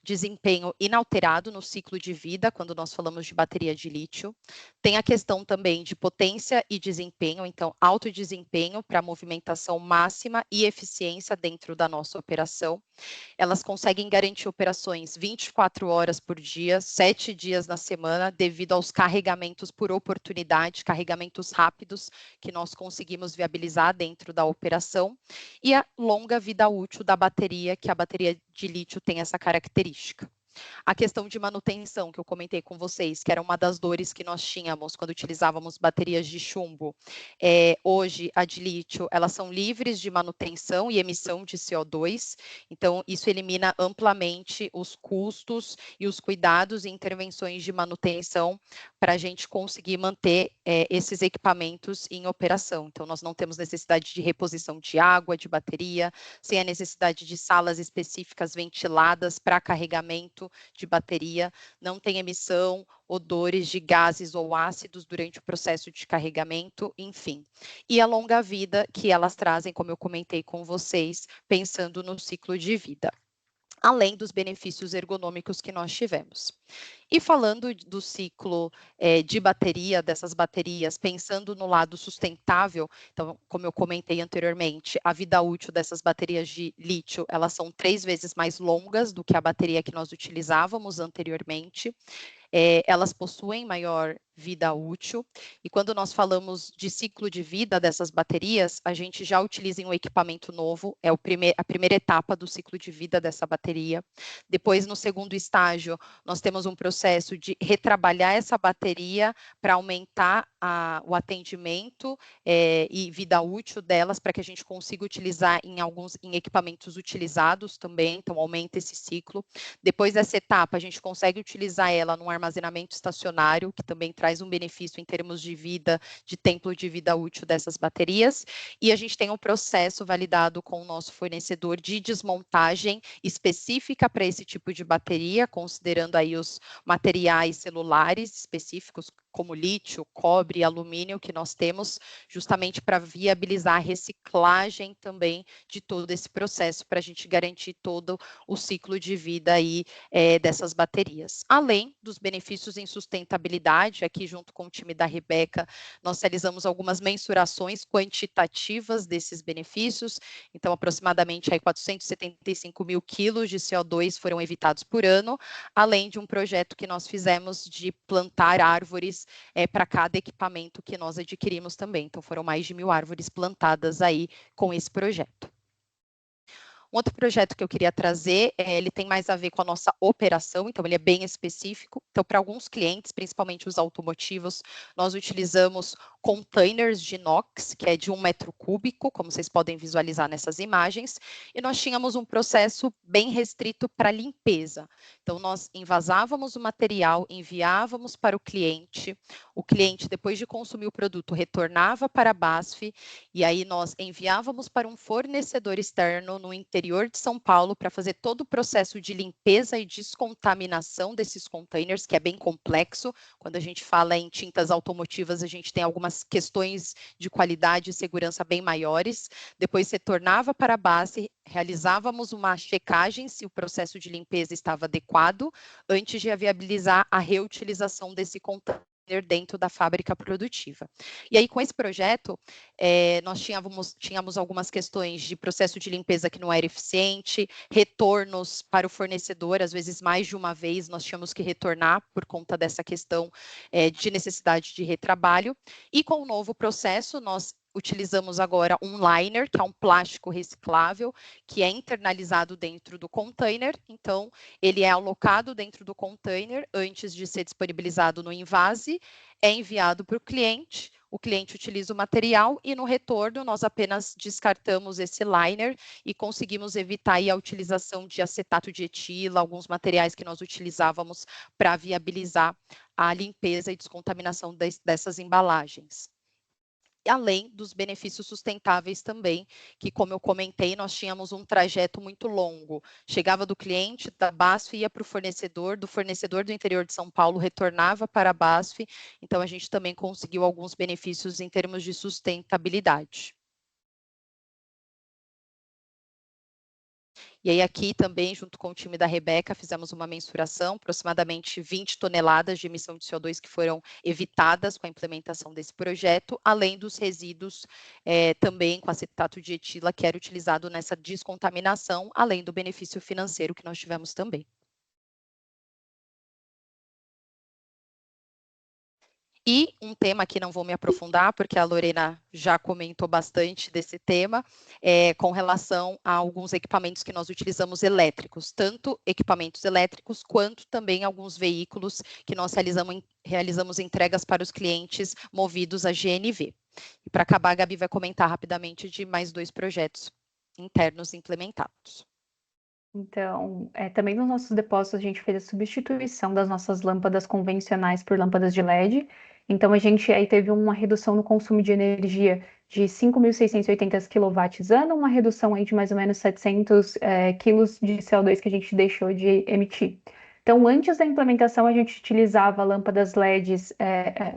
desempenho inalterado no ciclo de vida, quando nós falamos de bateria de lítio, tem a questão também de potência e desempenho, então alto desempenho para movimentação máxima e eficiência dentro da nossa operação. Elas conseguem garantir operações 24 horas por dia, 7 dias na semana, devido aos carregamentos por oportunidade, carregamentos rápidos que nós conseguimos viabilizar dentro da operação, e a longa vida útil da bateria, que a bateria de lítio tem essa característica. A questão de manutenção, que eu comentei com vocês, que era uma das dores que nós tínhamos quando utilizávamos baterias de chumbo. Hoje, a de lítio, elas são livres de manutenção e emissão de CO2, então isso elimina amplamente os custos e os cuidados e intervenções de manutenção para a gente conseguir manter esses equipamentos em operação. Então, nós não temos necessidade de reposição de água, de bateria, sem a necessidade de salas específicas ventiladas para carregamento de bateria, não tem emissão, odores de gases ou ácidos durante o processo de carregamento, enfim. E a longa vida que elas trazem, como eu comentei com vocês, pensando no ciclo de vida, além dos benefícios ergonômicos que nós tivemos. E falando do ciclo de bateria, dessas baterias, pensando no lado sustentável, então, como eu comentei anteriormente, a vida útil dessas baterias de lítio, elas são 3 vezes mais longas do que a bateria que nós utilizávamos anteriormente. Elas possuem maior vida útil, e quando nós falamos de ciclo de vida dessas baterias, a gente já utiliza um equipamento novo, é a primeira etapa do ciclo de vida dessa bateria. Depois, no segundo estágio, nós temos um processo de retrabalhar essa bateria para aumentar o atendimento e vida útil delas, para que a gente consiga utilizar em equipamentos utilizados também, então aumenta esse ciclo. Depois dessa etapa, a gente consegue utilizar ela num armazenamento estacionário, que também traz um benefício em termos de vida, de tempo de vida útil dessas baterias, e a gente tem um processo validado com o nosso fornecedor de desmontagem específica para esse tipo de bateria, considerando aí os materiais celulares específicos, como lítio, cobre, alumínio, que nós temos, justamente para viabilizar a reciclagem também de todo esse processo, para a gente garantir todo o ciclo de vida aí dessas baterias. Além dos benefícios em sustentabilidade, aqui junto com o time da Rebeca, nós realizamos algumas mensurações quantitativas desses benefícios, então aproximadamente aí 475 mil quilos de CO2 foram evitados por ano, além de um projeto que nós fizemos de plantar árvores para cada equipamento que nós adquirimos também, então foram mais de 1.000 árvores plantadas aí com esse projeto. Um outro projeto que eu queria trazer, ele tem mais a ver com a nossa operação, então ele é bem específico. Então, para alguns clientes, principalmente os automotivos, nós utilizamos containers de inox, que é de 1 metro cúbico, como vocês podem visualizar nessas imagens, e nós tínhamos um processo bem restrito para limpeza. Então, nós envasávamos o material, enviávamos para o cliente, depois de consumir o produto, retornava para a BASF, e aí nós enviávamos para um fornecedor externo no interior de São Paulo para fazer todo o processo de limpeza e descontaminação desses containers, que é bem complexo. Quando a gente fala em tintas automotivas, a gente tem algumas questões de qualidade e segurança bem maiores. Depois retornava para a base, realizávamos uma checagem se o processo de limpeza estava adequado, antes de viabilizar a reutilização desse container dentro da fábrica produtiva. E aí, com esse projeto, nós tínhamos algumas questões de processo de limpeza que não era eficiente, retornos para o fornecedor, às vezes mais de uma vez nós tínhamos que retornar por conta dessa questão de necessidade de retrabalho, e com o novo processo, nós utilizamos agora um liner, que é um plástico reciclável, que é internalizado dentro do container, então ele é alocado dentro do container antes de ser disponibilizado no envase, é enviado para o cliente utiliza o material e no retorno nós apenas descartamos esse liner e conseguimos evitar aí a utilização de acetato de etila, alguns materiais que nós utilizávamos para viabilizar a limpeza e descontaminação dessas embalagens. além dos benefícios sustentáveis também, que, como eu comentei, nós tínhamos um trajeto muito longo. Chegava do cliente, da BASF, ia para o fornecedor, do fornecedor do interior de São Paulo retornava para a BASF, então a gente também conseguiu alguns benefícios em termos de sustentabilidade. E aí aqui também, junto com o time da Rebeca, fizemos uma mensuração, aproximadamente 20 toneladas de emissão de CO2 que foram evitadas com a implementação desse projeto, além dos resíduos também com acetato de etila, que era utilizado nessa descontaminação, além do benefício financeiro que nós tivemos também. E um tema que não vou me aprofundar, porque a Lorena já comentou bastante desse tema, com relação a alguns equipamentos que nós utilizamos elétricos, tanto equipamentos elétricos quanto também alguns veículos que nós realizamos entregas para os clientes movidos a GNV. E para acabar, a Gabi vai comentar rapidamente de mais 2 projetos internos implementados. Então, também nos nossos depósitos a gente fez a substituição das nossas lâmpadas convencionais por lâmpadas de LED. Então, a gente aí teve uma redução no consumo de energia de 5.680 kWh, uma redução aí de mais ou menos 700 quilos de CO2 que a gente deixou de emitir. Então, antes da implementação, a gente utilizava lâmpadas LEDs,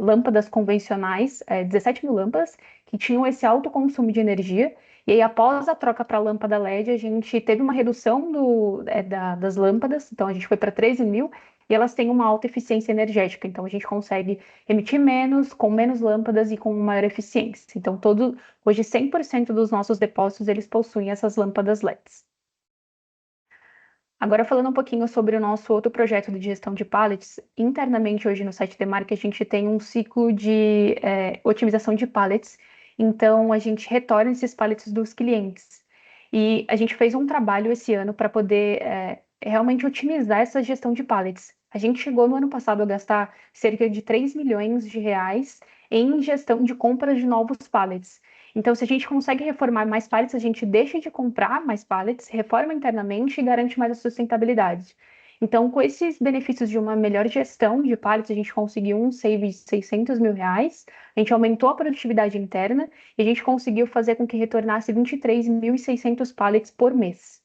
lâmpadas convencionais, 17 mil lâmpadas, que tinham esse alto consumo de energia. E aí, após a troca para a lâmpada LED, a gente teve uma redução das lâmpadas, então a gente foi para 13 mil, e elas têm uma alta eficiência energética, então a gente consegue emitir menos, com menos lâmpadas e com maior eficiência. Então, hoje 100% dos nossos depósitos, eles possuem essas lâmpadas LEDs. Agora, falando um pouquinho sobre o nosso outro projeto de gestão de pallets, internamente hoje no site Demarc, a gente tem um ciclo de otimização de pallets. Então, a gente retorna esses pallets dos clientes. E a gente fez um trabalho esse ano para poder realmente otimizar essa gestão de pallets. A gente chegou no ano passado a gastar cerca de 3 milhões de reais em gestão de compras de novos pallets. Então, se a gente consegue reformar mais pallets, a gente deixa de comprar mais pallets, reforma internamente e garante mais a sustentabilidade. Então, com esses benefícios de uma melhor gestão de pallets, a gente conseguiu um save de 600 mil reais, a gente aumentou a produtividade interna e a gente conseguiu fazer com que retornasse 23.600 pallets por mês.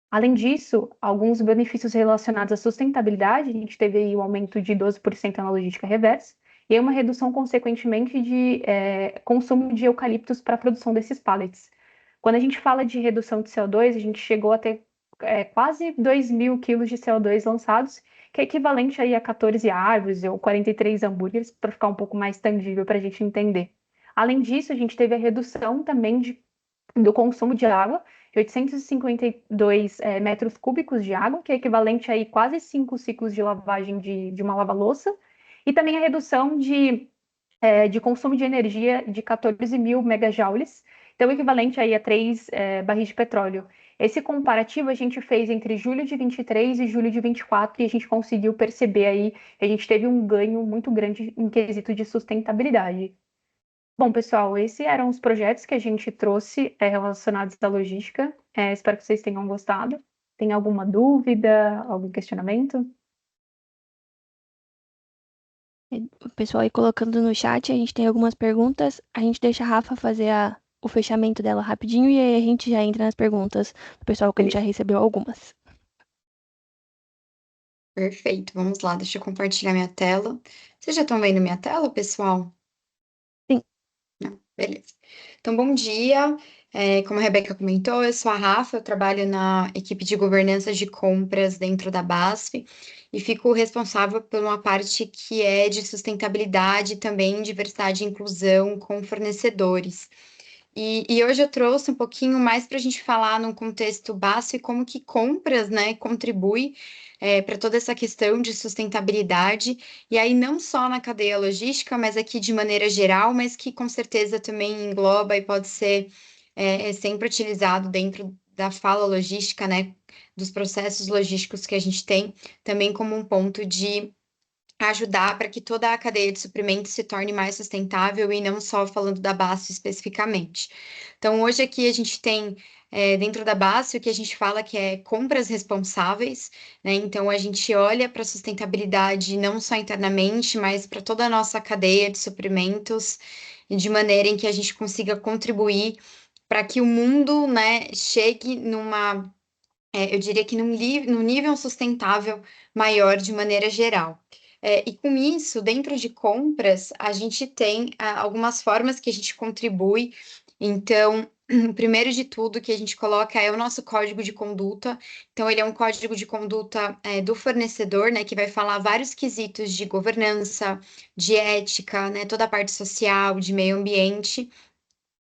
Além disso, alguns benefícios relacionados à sustentabilidade, a gente teve aí um aumento de 12% na logística reversa, e uma redução, consequentemente, de consumo de eucaliptos para a produção desses pallets. Quando a gente fala de redução de CO2, a gente chegou a ter quase 2.000 quilos de CO2 lançados, que é equivalente aí a 14 árvores ou 43 hambúrgueres, para ficar um pouco mais tangível para a gente entender. Além disso, a gente teve a redução também do consumo de água, de 852 metros cúbicos de água, que é equivalente a quase 5 ciclos de lavagem de uma lava-louça, e também a redução de consumo de energia de 14 mil megajoules, então equivalente aí a 3 barris de petróleo. Esse comparativo a gente fez entre julho de 23 e julho de 24 e a gente conseguiu perceber aí que a gente teve um ganho muito grande em quesito de sustentabilidade. Bom, pessoal, esses eram os projetos que a gente trouxe relacionados à logística. Espero que vocês tenham gostado. Tem alguma dúvida, algum questionamento? O pessoal aí colocando no chat, a gente tem algumas perguntas. A gente deixa a Rafa fazer o fechamento dela rapidinho e aí a gente já entra nas perguntas do pessoal que a gente já recebeu algumas. Perfeito, vamos lá, deixa eu compartilhar minha tela. Vocês já estão vendo minha tela, pessoal? Sim. Não, beleza. Então, bom dia. Como a Rebeca comentou, eu sou a Rafa, eu trabalho na equipe de governança de compras dentro da BASF e fico responsável por uma parte que é de sustentabilidade, também diversidade e inclusão com fornecedores. E hoje eu trouxe um pouquinho mais para a gente falar num contexto BASF como que compras, né, contribui para toda essa questão de sustentabilidade, e aí não só na cadeia logística, mas aqui de maneira geral, mas que com certeza também engloba e pode ser sempre utilizado dentro da fala logística, né, dos processos logísticos que a gente tem, também como um ponto de ajudar para que toda a cadeia de suprimentos se torne mais sustentável e não só falando da BASF especificamente. Então, hoje aqui a gente tem dentro da BASF, o que a gente fala que é compras responsáveis, né? Então, a gente olha para a sustentabilidade não só internamente, mas para toda a nossa cadeia de suprimentos, de maneira em que a gente consiga contribuir para que o mundo, né, chegue eu diria que num nível sustentável maior de maneira geral. E com isso, dentro de compras, a gente tem algumas formas que a gente contribui. Então, o primeiro de tudo que a gente coloca é o nosso código de conduta. Então, ele é um código de conduta do fornecedor, né, que vai falar vários quesitos de governança, de ética, né, toda a parte social, de meio ambiente,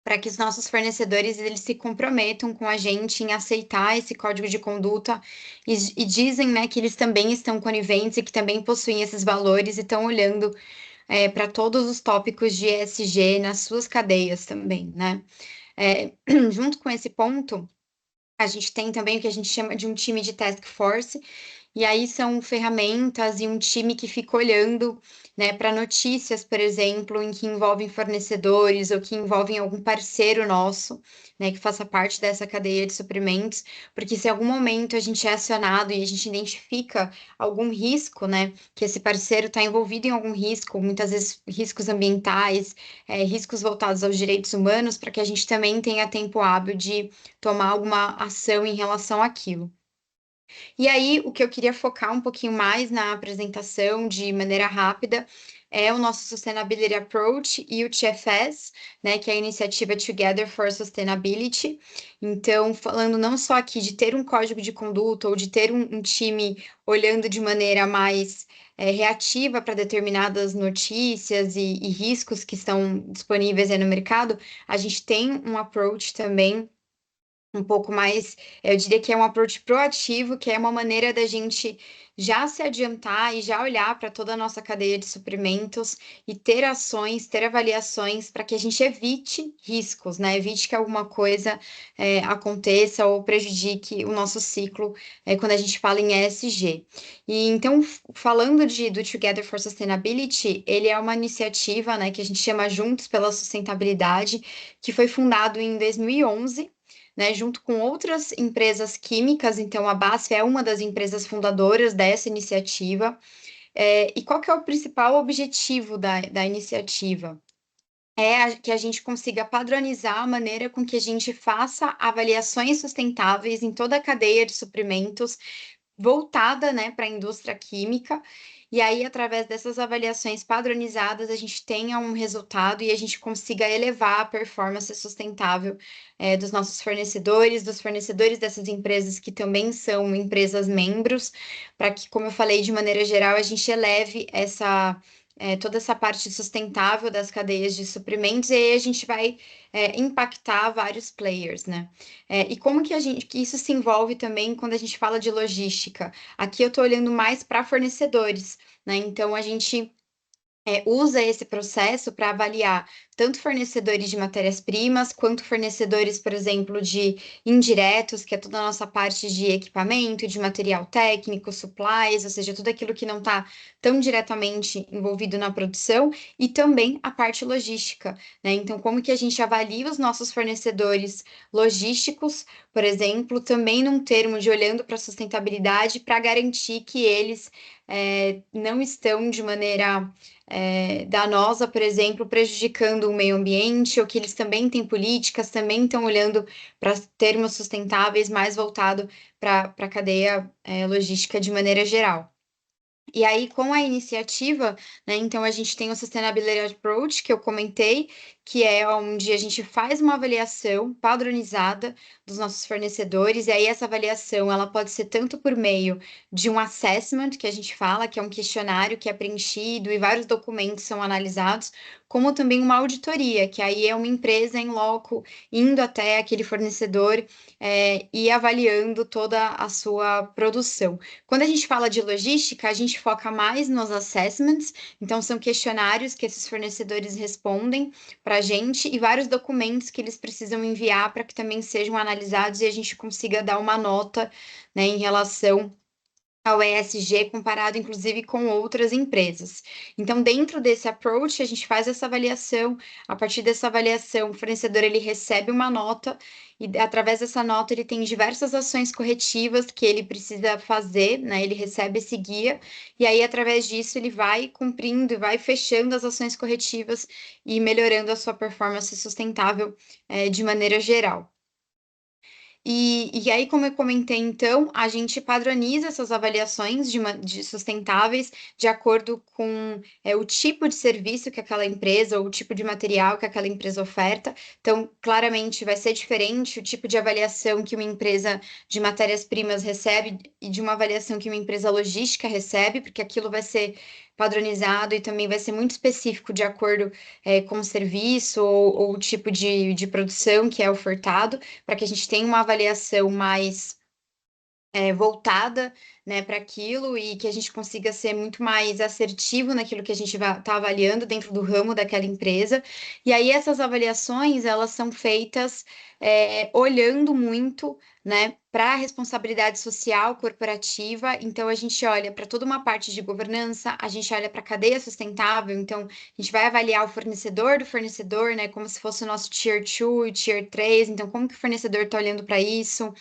para que os nossos fornecedores eles se comprometam com a gente em aceitar esse código de conduta e dizem, né, que eles também estão coniventes e que também possuem esses valores e estão olhando para todos os tópicos de ESG nas suas cadeias também, né? Junto com esse ponto, a gente tem também o que a gente chama de um time de task force, e aí são ferramentas e um time que fica olhando, né, para notícias, por exemplo, em que envolvem fornecedores ou que envolvem algum parceiro nosso, né, que faça parte dessa cadeia de suprimentos, porque se em algum momento a gente é acionado e a gente identifica algum risco, né, que esse parceiro está envolvido em algum risco, muitas vezes riscos ambientais, riscos voltados aos direitos humanos, para que a gente também tenha tempo hábil de tomar alguma ação em relação àquilo. E aí, o que eu queria focar um pouquinho mais na apresentação, de maneira rápida, é o nosso Sustainability Approach e o TFS, né, que é a iniciativa Together for Sustainability. Então, falando não só aqui de ter um código de conduta ou de ter um time olhando de maneira mais reativa para determinadas notícias e riscos que estão disponíveis aí no mercado, a gente tem um approach também um pouco mais, eu diria que é um approach proativo, que é uma maneira da gente já se adiantar e já olhar para toda a nossa cadeia de suprimentos e ter ações, ter avaliações para que a gente evite riscos, né? Evite que alguma coisa aconteça ou prejudique o nosso ciclo quando a gente fala em ESG. E então, falando do Together for Sustainability, ele é uma iniciativa, né, que a gente chama Juntos pela Sustentabilidade, que foi fundado em 2011, né, junto com outras empresas químicas. Então, a BASF é uma das empresas fundadoras dessa iniciativa. E qual que é o principal objetivo da iniciativa? Que a gente consiga padronizar a maneira com que a gente faça avaliações sustentáveis em toda a cadeia de suprimentos, voltada, né, para a indústria química, e aí, através dessas avaliações padronizadas, a gente tenha um resultado e a gente consiga elevar a performance sustentável dos nossos fornecedores, dos fornecedores dessas empresas que também são empresas membros, para que, como eu falei, de maneira geral, a gente eleve toda essa parte sustentável das cadeias de suprimentos, e aí a gente vai impactar vários players, né? E como que isso se envolve também quando a gente fala de logística? Aqui eu estou olhando mais para fornecedores, né? Então, a gente usa esse processo para avaliar tanto fornecedores de matérias-primas, quanto fornecedores, por exemplo, de indiretos, que é toda a nossa parte de equipamento, de material técnico, supplies, ou seja, tudo aquilo que não está tão diretamente envolvido na produção, e também a parte logística, né? Então, como que a gente avalia os nossos fornecedores logísticos, por exemplo, também num termo de olhando para a sustentabilidade, para garantir que eles não estão de maneira danosa, por exemplo, prejudicando o meio ambiente, ou que eles também têm políticas, também estão olhando para termos sustentáveis mais voltado para a cadeia logística de maneira geral. E aí, com a iniciativa, né, então a gente tem o Sustainability Approach, que eu comentei, que é onde a gente faz uma avaliação padronizada dos nossos fornecedores, e aí essa avaliação, ela pode ser tanto por meio de um assessment, que a gente fala, que é um questionário que é preenchido e vários documentos são analisados, como também uma auditoria, que aí é uma empresa em loco, indo até aquele fornecedor e avaliando toda a sua produção. Quando a gente fala de logística, a gente foca mais nos assessments, então são questionários que esses fornecedores respondem para a gente e vários documentos que eles precisam enviar para que também sejam analisados e a gente consiga dar uma nota, né, em relação ao ESG comparado, inclusive, com outras empresas. Então, dentro desse approach, a gente faz essa avaliação. A partir dessa avaliação, o fornecedor ele recebe uma nota e, através dessa nota, ele tem diversas ações corretivas que ele precisa fazer, né? Ele recebe esse guia e aí, através disso, ele vai cumprindo e vai fechando as ações corretivas e melhorando a sua performance sustentável, de maneira geral. E aí, como eu comentei, então, a gente padroniza essas avaliações de sustentáveis de acordo com o tipo de serviço que aquela empresa ou o tipo de material que aquela empresa oferta. Então, claramente, vai ser diferente o tipo de avaliação que uma empresa de matérias-primas recebe e de uma avaliação que uma empresa logística recebe, porque aquilo vai ser padronizado e também vai ser muito específico de acordo com o serviço ou o tipo de produção que é ofertado, para que a gente tenha uma avaliação mais voltada, né, para aquilo e que a gente consiga ser muito mais assertivo naquilo que a gente está avaliando dentro do ramo daquela empresa. E aí essas avaliações, elas são feitas olhando muito, né, para a responsabilidade social corporativa. Então, a gente olha para toda uma parte de governança, a gente olha para a cadeia sustentável. Então, a gente vai avaliar o fornecedor do fornecedor, né, como se fosse o nosso Tier 2 e Tier 3. Então, como que o fornecedor está olhando para isso?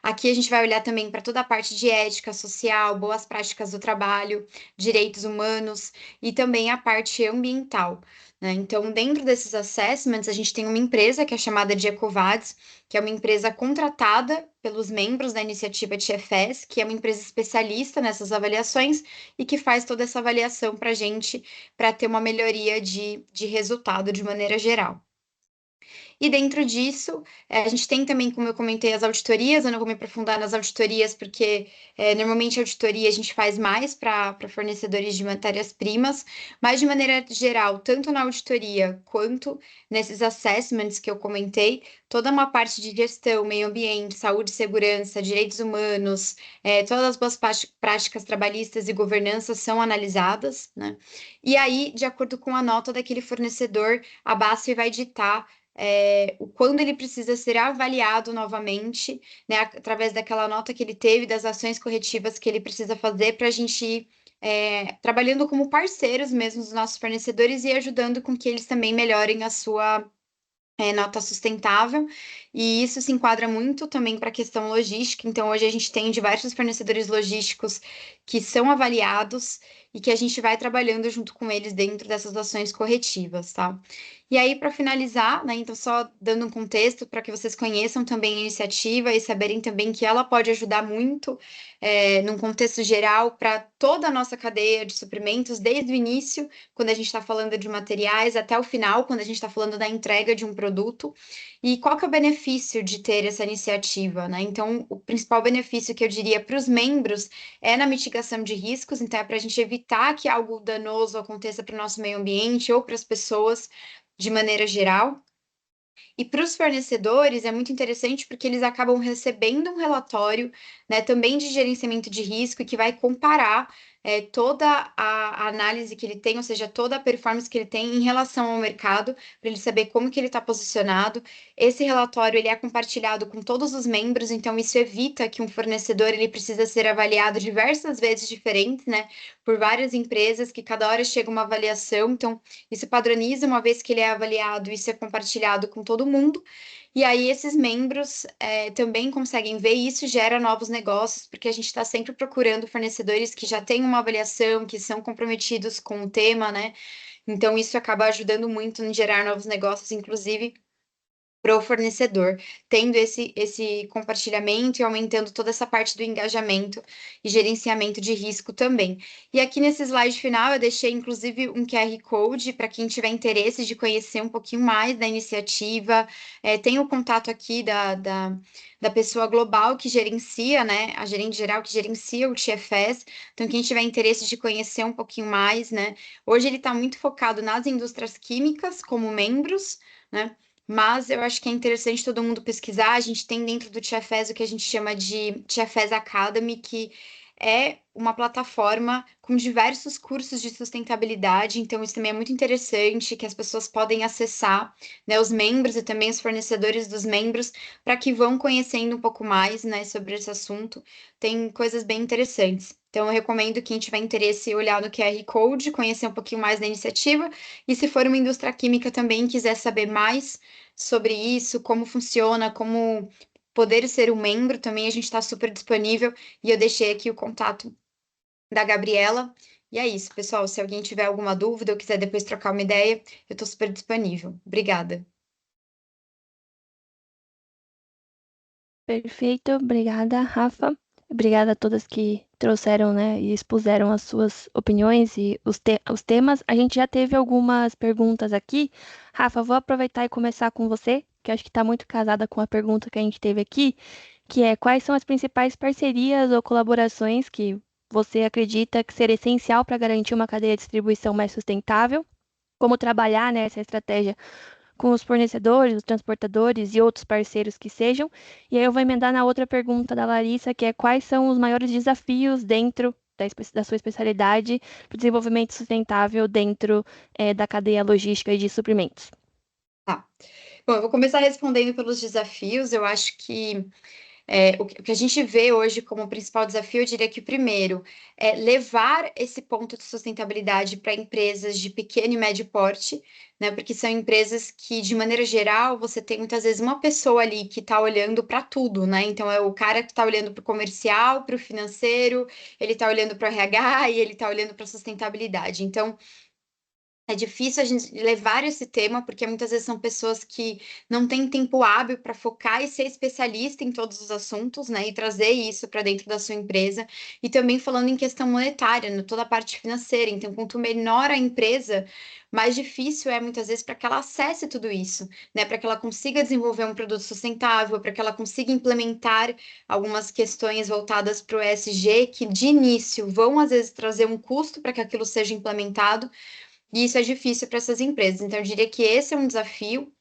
Aqui a gente vai olhar também para toda a parte de ética social, boas práticas do trabalho, direitos humanos e também a parte ambiental, né? Então, dentro desses assessments, a gente tem uma empresa que é chamada de EcoVadis, que é uma empresa contratada pelos membros da iniciativa TFS, que é uma empresa especialista nessas avaliações e que faz toda essa avaliação para a gente, para ter uma melhoria de resultado de maneira geral. E dentro disso, a gente tem também, como eu comentei, as auditorias. Eu não vou me aprofundar nas auditorias, porque normalmente a auditoria a gente faz mais para fornecedores de matérias-primas, mas de maneira geral, tanto na auditoria quanto nesses assessments que eu comentei, toda uma parte de gestão, meio ambiente, saúde e segurança, direitos humanos, todas as boas práticas trabalhistas e governança são analisadas, né? E aí, de acordo com a nota daquele fornecedor, a BASF vai ditar quando ele precisa ser avaliado novamente, né, através daquela nota que ele teve, das ações corretivas que ele precisa fazer para a gente ir trabalhando como parceiros mesmo dos nossos fornecedores e ajudando com que eles também melhorem a sua nota sustentável, e isso se enquadra muito também para a questão logística. Então, hoje a gente tem diversos fornecedores logísticos que são avaliados e que a gente vai trabalhando junto com eles dentro dessas ações corretivas, tá? E aí, para finalizar, né, então só dando um contexto para que vocês conheçam também a iniciativa e saberem também que ela pode ajudar muito num contexto geral para toda a nossa cadeia de suprimentos, desde o início, quando a gente está falando de materiais, até o final, quando a gente está falando da entrega de um produto. E qual que é o benefício de ter essa iniciativa, né? Então, o principal benefício que eu diria para os membros é na mitigação de riscos, então é para a gente evitar que algo danoso aconteça para o nosso meio ambiente ou para as pessoas de maneira geral. E para os fornecedores é muito interessante porque eles acabam recebendo um relatório, né, também de gerenciamento de risco, que vai comparar toda a análise que ele tem, ou seja, toda a performance que ele tem em relação ao mercado, para ele saber como que ele está posicionado. Esse relatório ele é compartilhado com todos os membros, então isso evita que um fornecedor ele precisa ser avaliado diversas vezes diferentes, né, por várias empresas, que cada hora chega uma avaliação. Então, isso padroniza, uma vez que ele é avaliado, isso é compartilhado com todo mundo. E aí esses membros também conseguem ver isso, gera novos negócios, porque a gente está sempre procurando fornecedores que já têm uma avaliação, que são comprometidos com o tema, né? Então isso acaba ajudando muito em gerar novos negócios, inclusive para o fornecedor, tendo esse compartilhamento e aumentando toda essa parte do engajamento e gerenciamento de risco também. E aqui nesse slide final eu deixei inclusive um QR Code para quem tiver interesse de conhecer um pouquinho mais da iniciativa. Tem o contato aqui da pessoa global que gerencia, né, a gerente geral que gerencia o TFS. Então, quem tiver interesse de conhecer um pouquinho mais, né, hoje ele está muito focado nas indústrias químicas como membros, né, mas eu acho que é interessante todo mundo pesquisar. A gente tem dentro do TFS o que a gente chama de TFS Academy, que é uma plataforma com diversos cursos de sustentabilidade. Então, isso também é muito interessante, que as pessoas podem acessar, né, os membros e também os fornecedores dos membros, para que vão conhecendo um pouco mais, né, sobre esse assunto. Tem coisas bem interessantes. Então, eu recomendo quem tiver interesse olhar no QR Code, conhecer um pouquinho mais da iniciativa, e se for uma indústria química também quiser saber mais sobre isso, como funciona, como poder ser um membro, também a gente está super disponível, e eu deixei aqui o contato da Gabriela. E é isso, pessoal. Se alguém tiver alguma dúvida ou quiser depois trocar uma ideia, eu estou super disponível. Obrigada. Perfeito, obrigada, Rafa. Obrigada a todas que trouxeram, né, e expuseram as suas opiniões e os temas. A gente já teve algumas perguntas aqui. Rafa, vou aproveitar e começar com você, que eu acho que está muito casada com a pergunta que a gente teve aqui, que é quais são as principais parcerias ou colaborações que você acredita que seria essencial para garantir uma cadeia de distribuição mais sustentável? Como trabalhar nessa estratégia com os fornecedores, os transportadores e outros parceiros que sejam. E aí eu vou emendar na outra pergunta da Larissa, que é quais são os maiores desafios dentro da sua especialidade para o desenvolvimento sustentável dentro da cadeia logística e de suprimentos? Tá. Bom, eu vou começar respondendo pelos desafios. Eu acho que o que a gente vê hoje como principal desafio, eu diria que o primeiro é levar esse ponto de sustentabilidade para empresas de pequeno e médio porte, né? Porque são empresas que, de maneira geral, você tem muitas vezes uma pessoa ali que está olhando para tudo, né? Então é o cara que está olhando para o comercial, para o financeiro, ele está olhando para o RH e ele está olhando para a sustentabilidade. Então, é difícil a gente levar esse tema, porque muitas vezes são pessoas que não têm tempo hábil para focar e ser especialista em todos os assuntos, né? E trazer isso para dentro da sua empresa. E também falando em questão monetária, né, toda a parte financeira. Então, quanto menor a empresa, mais difícil é muitas vezes para que ela acesse tudo isso, né? Para que ela consiga desenvolver um produto sustentável, para que ela consiga implementar algumas questões voltadas para o ESG, que de início vão às vezes trazer um custo para que aquilo seja implementado. E isso é difícil para essas empresas. Então, eu diria que esse é um desafio.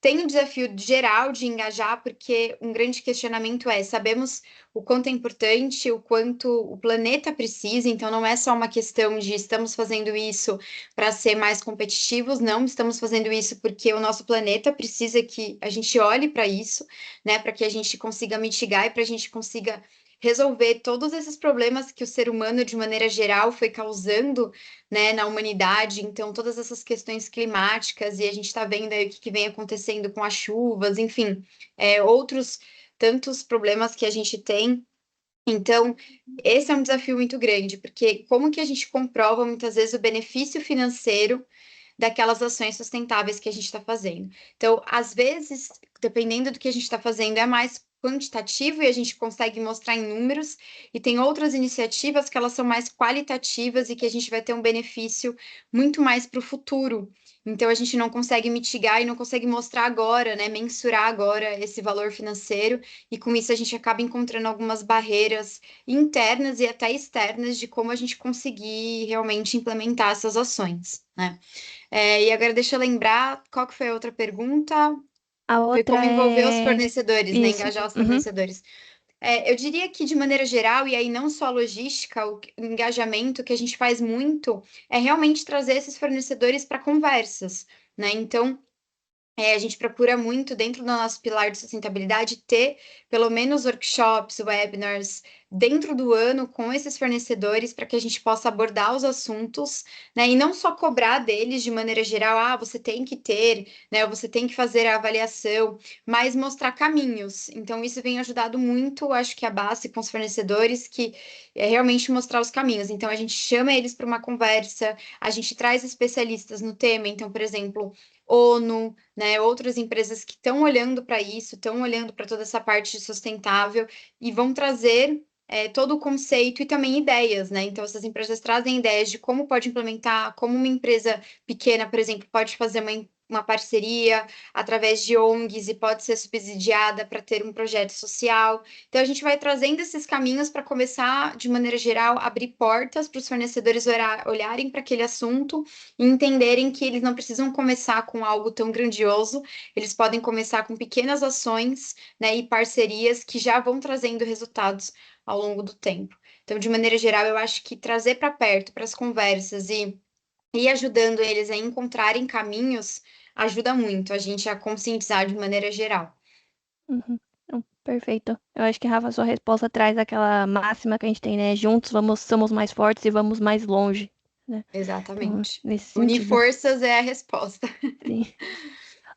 Tem um desafio geral de engajar, porque um grande questionamento é: sabemos o quanto é importante, o quanto o planeta precisa, então não é só uma questão de estamos fazendo isso para ser mais competitivos, não, estamos fazendo isso porque o nosso planeta precisa que a gente olhe para isso, né, para que a gente consiga mitigar e para a gente consiga resolver todos esses problemas que o ser humano, de maneira geral, foi causando, né, na humanidade. Então, todas essas questões climáticas, e a gente está vendo aí o que vem acontecendo com as chuvas, enfim, outros tantos problemas que a gente tem. Então, esse é um desafio muito grande, porque como que a gente comprova muitas vezes o benefício financeiro daquelas ações sustentáveis que a gente está fazendo? Então, às vezes, dependendo do que a gente está fazendo, é mais quantitativo e a gente consegue mostrar em números, e tem outras iniciativas que elas são mais qualitativas e que a gente vai ter um benefício muito mais para o futuro. Então, a gente não consegue mitigar e não consegue mostrar agora, né, mensurar agora esse valor financeiro, e com isso a gente acaba encontrando algumas barreiras internas e até externas de como a gente conseguir realmente implementar essas ações, né? E agora deixa eu lembrar qual que foi a outra pergunta. A Foi outra como envolver os é fornecedores, né? isso. Engajar os Uhum. fornecedores. Eu diria que, de maneira geral, e aí não só a logística, o engajamento que a gente faz muito é realmente trazer esses fornecedores para conversas, né? Então, a gente procura muito, dentro do nosso pilar de sustentabilidade, ter pelo menos workshops, webinars dentro do ano com esses fornecedores para que a gente possa abordar os assuntos, né? E não só cobrar deles de maneira geral, você tem que ter, né? Você tem que fazer a avaliação, mas mostrar caminhos. Então, isso vem ajudado muito, acho que a base com os fornecedores, que é realmente mostrar os caminhos. Então, a gente chama eles para uma conversa, a gente traz especialistas no tema. Então, por exemplo, ONU, né, outras empresas que estão olhando para isso, estão olhando para toda essa parte sustentável e vão trazer todo o conceito e também ideias, né? Então, essas empresas trazem ideias de como pode implementar, como uma empresa pequena, por exemplo, pode fazer uma parceria através de ONGs e pode ser subsidiada para ter um projeto social. Então, a gente vai trazendo esses caminhos para começar, de maneira geral, a abrir portas para os fornecedores olharem para aquele assunto e entenderem que eles não precisam começar com algo tão grandioso, eles podem começar com pequenas ações, né, e parcerias que já vão trazendo resultados ao longo do tempo. Então, de maneira geral, eu acho que trazer para perto, para as conversas e ajudando eles a encontrarem caminhos ajuda muito a gente a conscientizar de maneira geral. Uhum. Perfeito. Eu acho que, Rafa, sua resposta traz aquela máxima que a gente tem, né? Juntos somos mais fortes e vamos mais longe, né? Então, Exatamente. nesse Unir sentido, forças é a resposta. sim.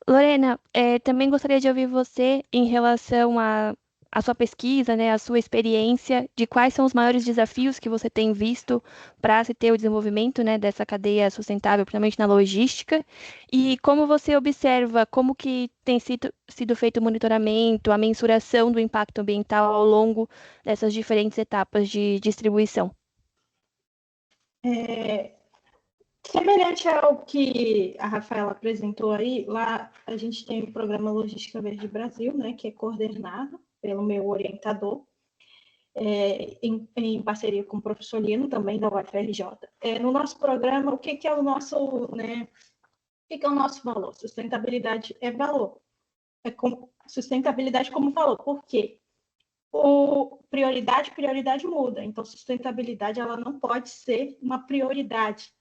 Lorena, também gostaria de ouvir você em relação à sua pesquisa, né, a sua experiência, de quais são os maiores desafios que você tem visto para se ter o desenvolvimento, né, dessa cadeia sustentável, principalmente na logística, e como você observa como que tem sido feito o monitoramento, a mensuração do impacto ambiental ao longo dessas diferentes etapas de distribuição. Semelhante ao que a Rafaela apresentou aí, lá a gente tem o programa Logística Verde Brasil, né, que é coordenado pelo meu orientador, em parceria com o professor Lino, também da UFRJ. No nosso programa, o que é o nosso, né, o que é o nosso valor? Sustentabilidade é valor. Sustentabilidade como valor. Por quê? Prioridade muda. Então, sustentabilidade ela não pode ser uma prioridade,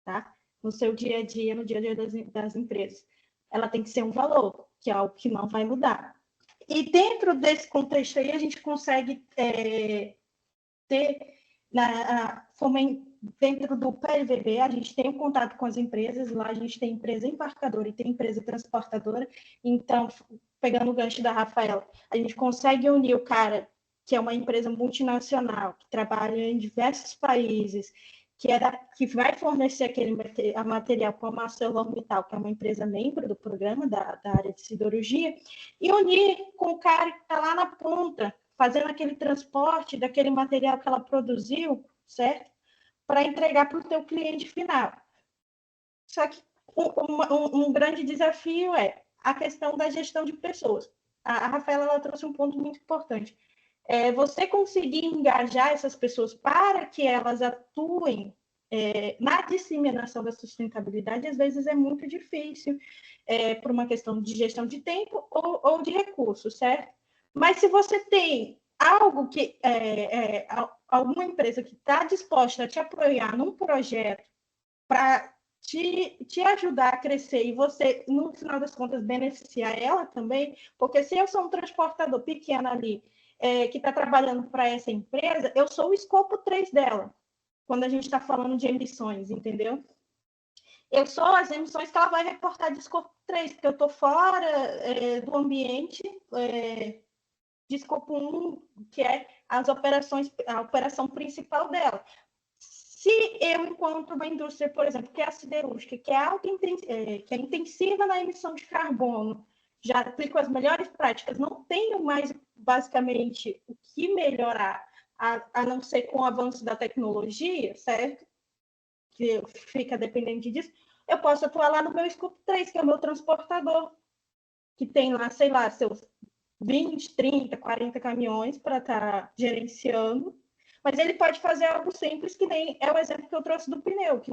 tá? No seu dia a dia, no dia a dia das empresas. Ela tem que ser um valor, que é algo que não vai mudar. E dentro desse contexto aí, a gente consegue ter, dentro do PLVB, a gente tem um contato com as empresas, lá a gente tem empresa embarcadora e tem empresa transportadora, então, pegando o gancho da Rafaela, a gente consegue unir o cara que é uma empresa multinacional, que trabalha em diversos países, que vai fornecer aquele material como a ArcelorMittal, que é uma empresa membro do programa da área de siderurgia, e unir com o cara que está lá na ponta, fazendo aquele transporte daquele material que ela produziu, certo? Para entregar para o teu cliente final. Só que um grande desafio é a questão da gestão de pessoas. A Rafaela ela trouxe um ponto muito importante. Você conseguir engajar essas pessoas para que elas atuem na disseminação da sustentabilidade, às vezes é muito difícil, por uma questão de gestão de tempo ou de recursos, certo? Mas se você tem algo que alguma empresa que está disposta a te apoiar num projeto para te ajudar a crescer e você, no final das contas, beneficiar ela também, porque se eu sou um transportador pequeno ali, que está trabalhando para essa empresa, eu sou o escopo 3 dela, quando a gente está falando de emissões, entendeu? Eu sou as emissões que ela vai reportar de escopo 3, porque eu estou fora do ambiente de escopo 1, que é a operação principal dela. Se eu encontro uma indústria, por exemplo, que é a siderúrgica, que é intensiva na emissão de carbono, já aplico as melhores práticas, não tenho mais, basicamente, o que melhorar, a não ser com o avanço da tecnologia, certo? Que fica dependente disso, eu posso atuar lá no meu escopo 3, que é o meu transportador, que tem lá, sei lá, seus 20, 30, 40 caminhões para estar gerenciando, mas ele pode fazer algo simples, que nem é o exemplo que eu trouxe do pneu, que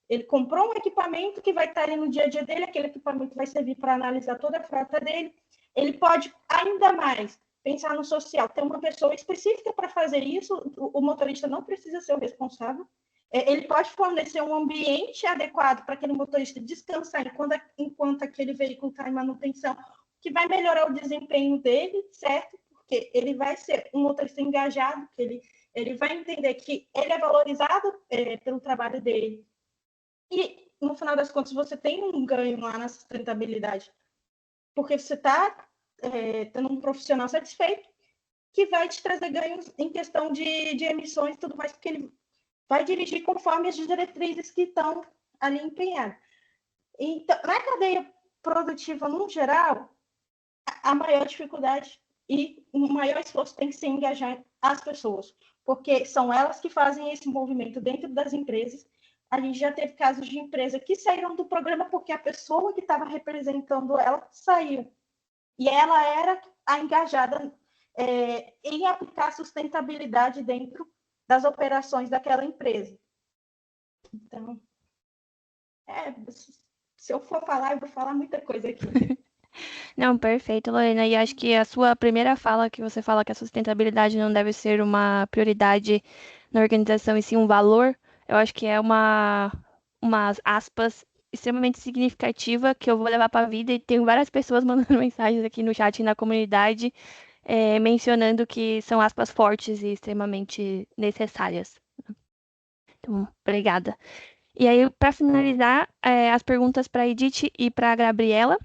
ele comprou um equipamento que vai estar ali no dia a dia dele, aquele equipamento vai servir para analisar toda a frota dele, ele pode ainda mais pensar no social, ter uma pessoa específica para fazer isso, o motorista não precisa ser o responsável, ele pode fornecer um ambiente adequado para aquele motorista descansar enquanto aquele veículo está em manutenção, que vai melhorar o desempenho dele, certo? Porque ele vai ser um motorista engajado, que ele vai entender que ele é valorizado pelo trabalho dele. E, no final das contas, você tem um ganho lá na sustentabilidade, porque você está tendo um profissional satisfeito que vai te trazer ganhos em questão de emissões e tudo mais, porque ele vai dirigir conforme as diretrizes que estão ali empenhadas. Então, na cadeia produtiva, no geral, a maior dificuldade e o maior esforço tem que ser engajar as pessoas, porque são elas que fazem esse movimento dentro das empresas. A gente já teve casos de empresa que saíram do programa porque a pessoa que estava representando ela saiu. E ela era a engajada em aplicar sustentabilidade dentro das operações daquela empresa. Então, se eu for falar, eu vou falar muita coisa aqui. Não, perfeito, Lorena. E acho que a sua primeira fala, que você fala que a sustentabilidade não deve ser uma prioridade na organização e sim um valor, eu acho que é umas aspas extremamente significativa que eu vou levar para a vida, e tenho várias pessoas mandando mensagens aqui no chat e na comunidade, mencionando que são aspas fortes e extremamente necessárias. Então, obrigada. E aí, para finalizar, as perguntas para a Edith e para a Gabriela.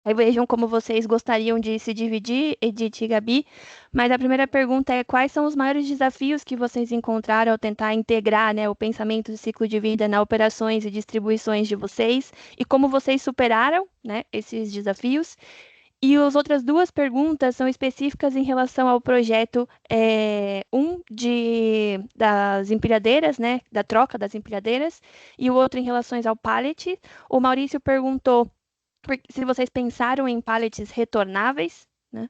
Aí vejam como vocês gostariam de se dividir, Edith e Gabi. Mas a primeira pergunta é: quais são os maiores desafios que vocês encontraram ao tentar integrar, né, o pensamento do ciclo de vida nas operações e distribuições de vocês? E como vocês superaram, né, esses desafios? E as outras duas perguntas são específicas em relação ao projeto, das empilhadeiras, né, da troca das empilhadeiras, e o outro em relação ao pallet. O Maurício perguntou se vocês pensaram em pallets retornáveis, né?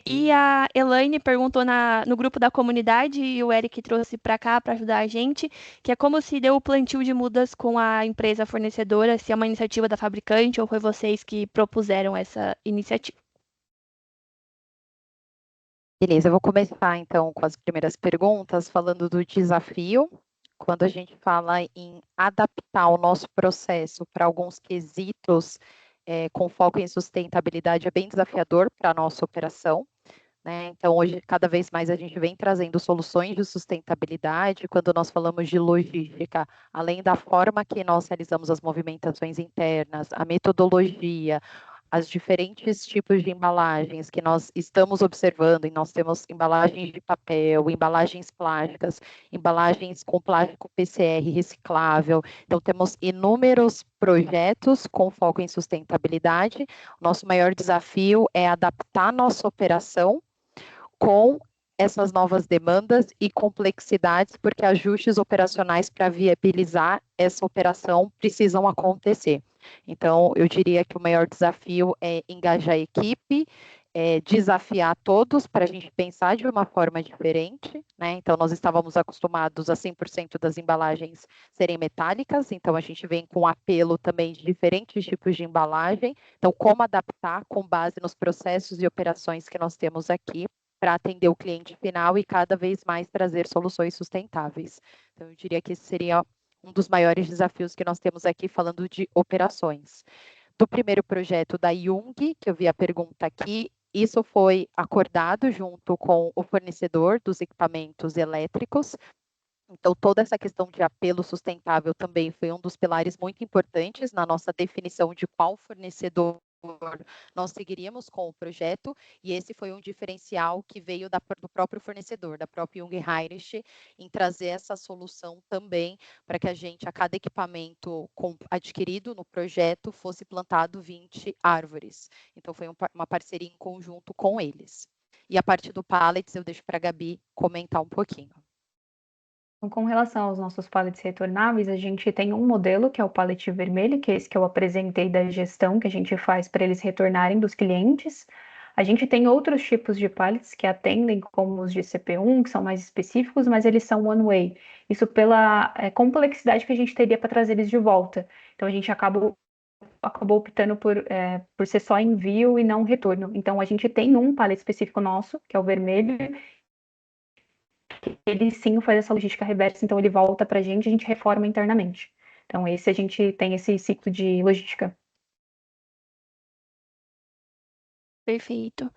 E a Elaine perguntou no grupo da comunidade, e o Eric trouxe para cá para ajudar a gente, que é como se deu o plantio de mudas com a empresa fornecedora, se é uma iniciativa da fabricante ou foi vocês que propuseram essa iniciativa. Beleza, eu vou começar então com as primeiras perguntas, falando do desafio. Quando a gente fala em adaptar o nosso processo para alguns quesitos com foco em sustentabilidade, é bem desafiador para a nossa operação, né? Então, hoje, cada vez mais a gente vem trazendo soluções de sustentabilidade. Quando nós falamos de logística, além da forma que nós realizamos as movimentações internas, a metodologia, as diferentes tipos de embalagens que nós estamos observando, e nós temos embalagens de papel, embalagens plásticas, embalagens com plástico PCR reciclável. Então, temos inúmeros projetos com foco em sustentabilidade. Nosso maior desafio é adaptar nossa operação com essas novas demandas e complexidades, porque ajustes operacionais para viabilizar essa operação precisam acontecer. Então, eu diria que o maior desafio é engajar a equipe, desafiar todos para a gente pensar de uma forma diferente, né? Então, nós estávamos acostumados a 100% das embalagens serem metálicas, então a gente vem com apelo também de diferentes tipos de embalagem. Então, como adaptar com base nos processos e operações que nós temos aqui para atender o cliente final e cada vez mais trazer soluções sustentáveis. Então, eu diria que esse seria um dos maiores desafios que nós temos aqui, falando de operações. Do primeiro projeto da Jung, que eu vi a pergunta aqui, isso foi acordado junto com o fornecedor dos equipamentos elétricos. Então, toda essa questão de apelo sustentável também foi um dos pilares muito importantes na nossa definição de qual fornecedor nós seguiríamos com o projeto, e esse foi um diferencial que veio do próprio fornecedor, da própria Jung Heinrich, em trazer essa solução também para que a cada equipamento adquirido no projeto fosse plantado 20 árvores. Então, foi uma parceria em conjunto com eles. E a parte do pallets, eu deixo para a Gabi comentar um pouquinho. Então, com relação aos nossos pallets retornáveis, a gente tem um modelo, que é o pallet vermelho, que é esse que eu apresentei da gestão que a gente faz para eles retornarem dos clientes. A gente tem outros tipos de pallets que atendem, como os de CP1, que são mais específicos, mas eles são one-way. Isso pela complexidade que a gente teria para trazer eles de volta. Então, a gente acabou optando por ser só envio e não retorno. Então, a gente tem um pallet específico nosso, que é o vermelho, ele sim faz essa logística reversa, então ele volta para a gente reforma internamente. Então, a gente tem esse ciclo de logística. Perfeito.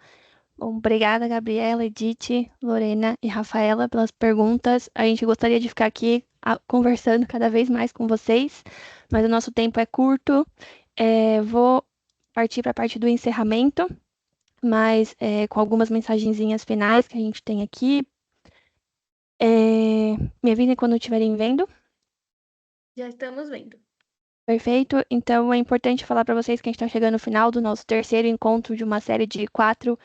Bom, obrigada, Gabriela, Edith, Lorena e Rafaela, pelas perguntas. A gente gostaria de ficar aqui conversando cada vez mais com vocês, mas o nosso tempo é curto. Vou partir para a parte do encerramento, mas com algumas mensagenzinhas finais que a gente tem aqui. Me avisem quando estiverem vendo. Já estamos vendo. Perfeito. Então, é importante falar para vocês que a gente está chegando no final do nosso terceiro encontro de uma série de 4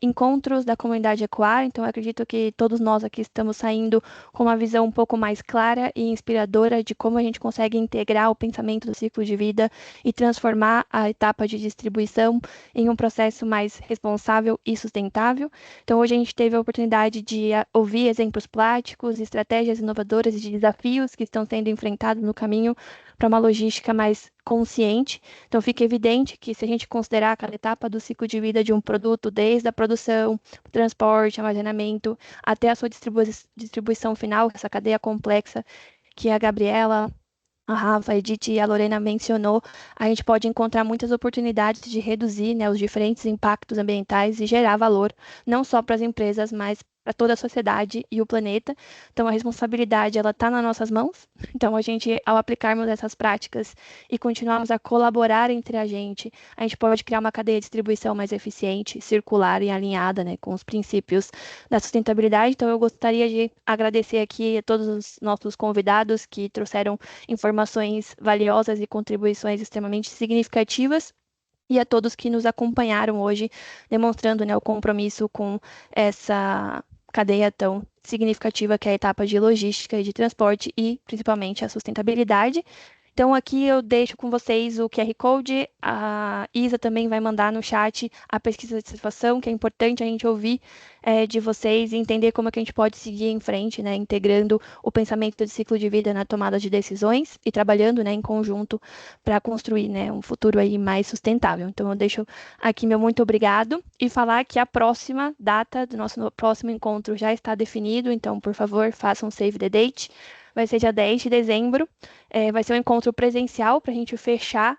encontros da comunidade Ecoar. Então, eu acredito que todos nós aqui estamos saindo com uma visão um pouco mais clara e inspiradora de como a gente consegue integrar o pensamento do ciclo de vida e transformar a etapa de distribuição em um processo mais responsável e sustentável. Então, hoje a gente teve a oportunidade de ouvir exemplos práticos, estratégias inovadoras e de desafios que estão sendo enfrentados no caminho para uma logística mais consciente. Então, fica evidente que se a gente considerar cada etapa do ciclo de vida de um produto, desde a produção, transporte, armazenamento, até a sua distribuição final, essa cadeia complexa que a Gabriela, a Rafa, a Edith e a Lorena mencionou, a gente pode encontrar muitas oportunidades de reduzir, né, os diferentes impactos ambientais e gerar valor, não só para as empresas, mas para toda a sociedade e o planeta. Então, a responsabilidade, ela está nas nossas mãos. Então, a gente, ao aplicarmos essas práticas e continuarmos a colaborar entre a gente pode criar uma cadeia de distribuição mais eficiente, circular e alinhada, né, com os princípios da sustentabilidade. Então, eu gostaria de agradecer aqui a todos os nossos convidados que trouxeram informações valiosas e contribuições extremamente significativas. E a todos que nos acompanharam hoje, demonstrando, né, o compromisso com essa cadeia tão significativa que é a etapa de logística e de transporte e, principalmente, a sustentabilidade. Então, aqui eu deixo com vocês o QR Code. A Isa também vai mandar no chat a pesquisa de satisfação, que é importante a gente ouvir de vocês e entender como é que a gente pode seguir em frente, né, integrando o pensamento de ciclo de vida na tomada de decisões e trabalhando, né, em conjunto para construir, né, um futuro aí mais sustentável. Então, eu deixo aqui meu muito obrigado e falar que a próxima data do nosso próximo encontro já está definido. Então, por favor, façam um save the date. Vai ser dia 10 de dezembro. Vai ser um encontro presencial para a gente fechar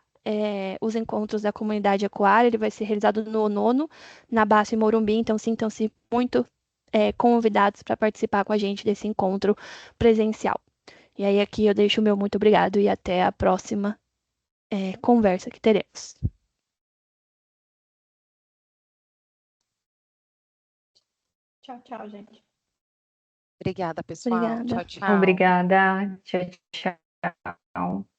os encontros da comunidade Ecoar. Ele vai ser realizado no nono, na Basfe Morumbi. Então, sintam-se muito convidados para participar com a gente desse encontro presencial. E aí, aqui eu deixo o meu muito obrigado e até a próxima conversa que teremos. Tchau, tchau, gente. Obrigada, pessoal. Obrigada. Tchau, tchau. Obrigada. Tchau, tchau.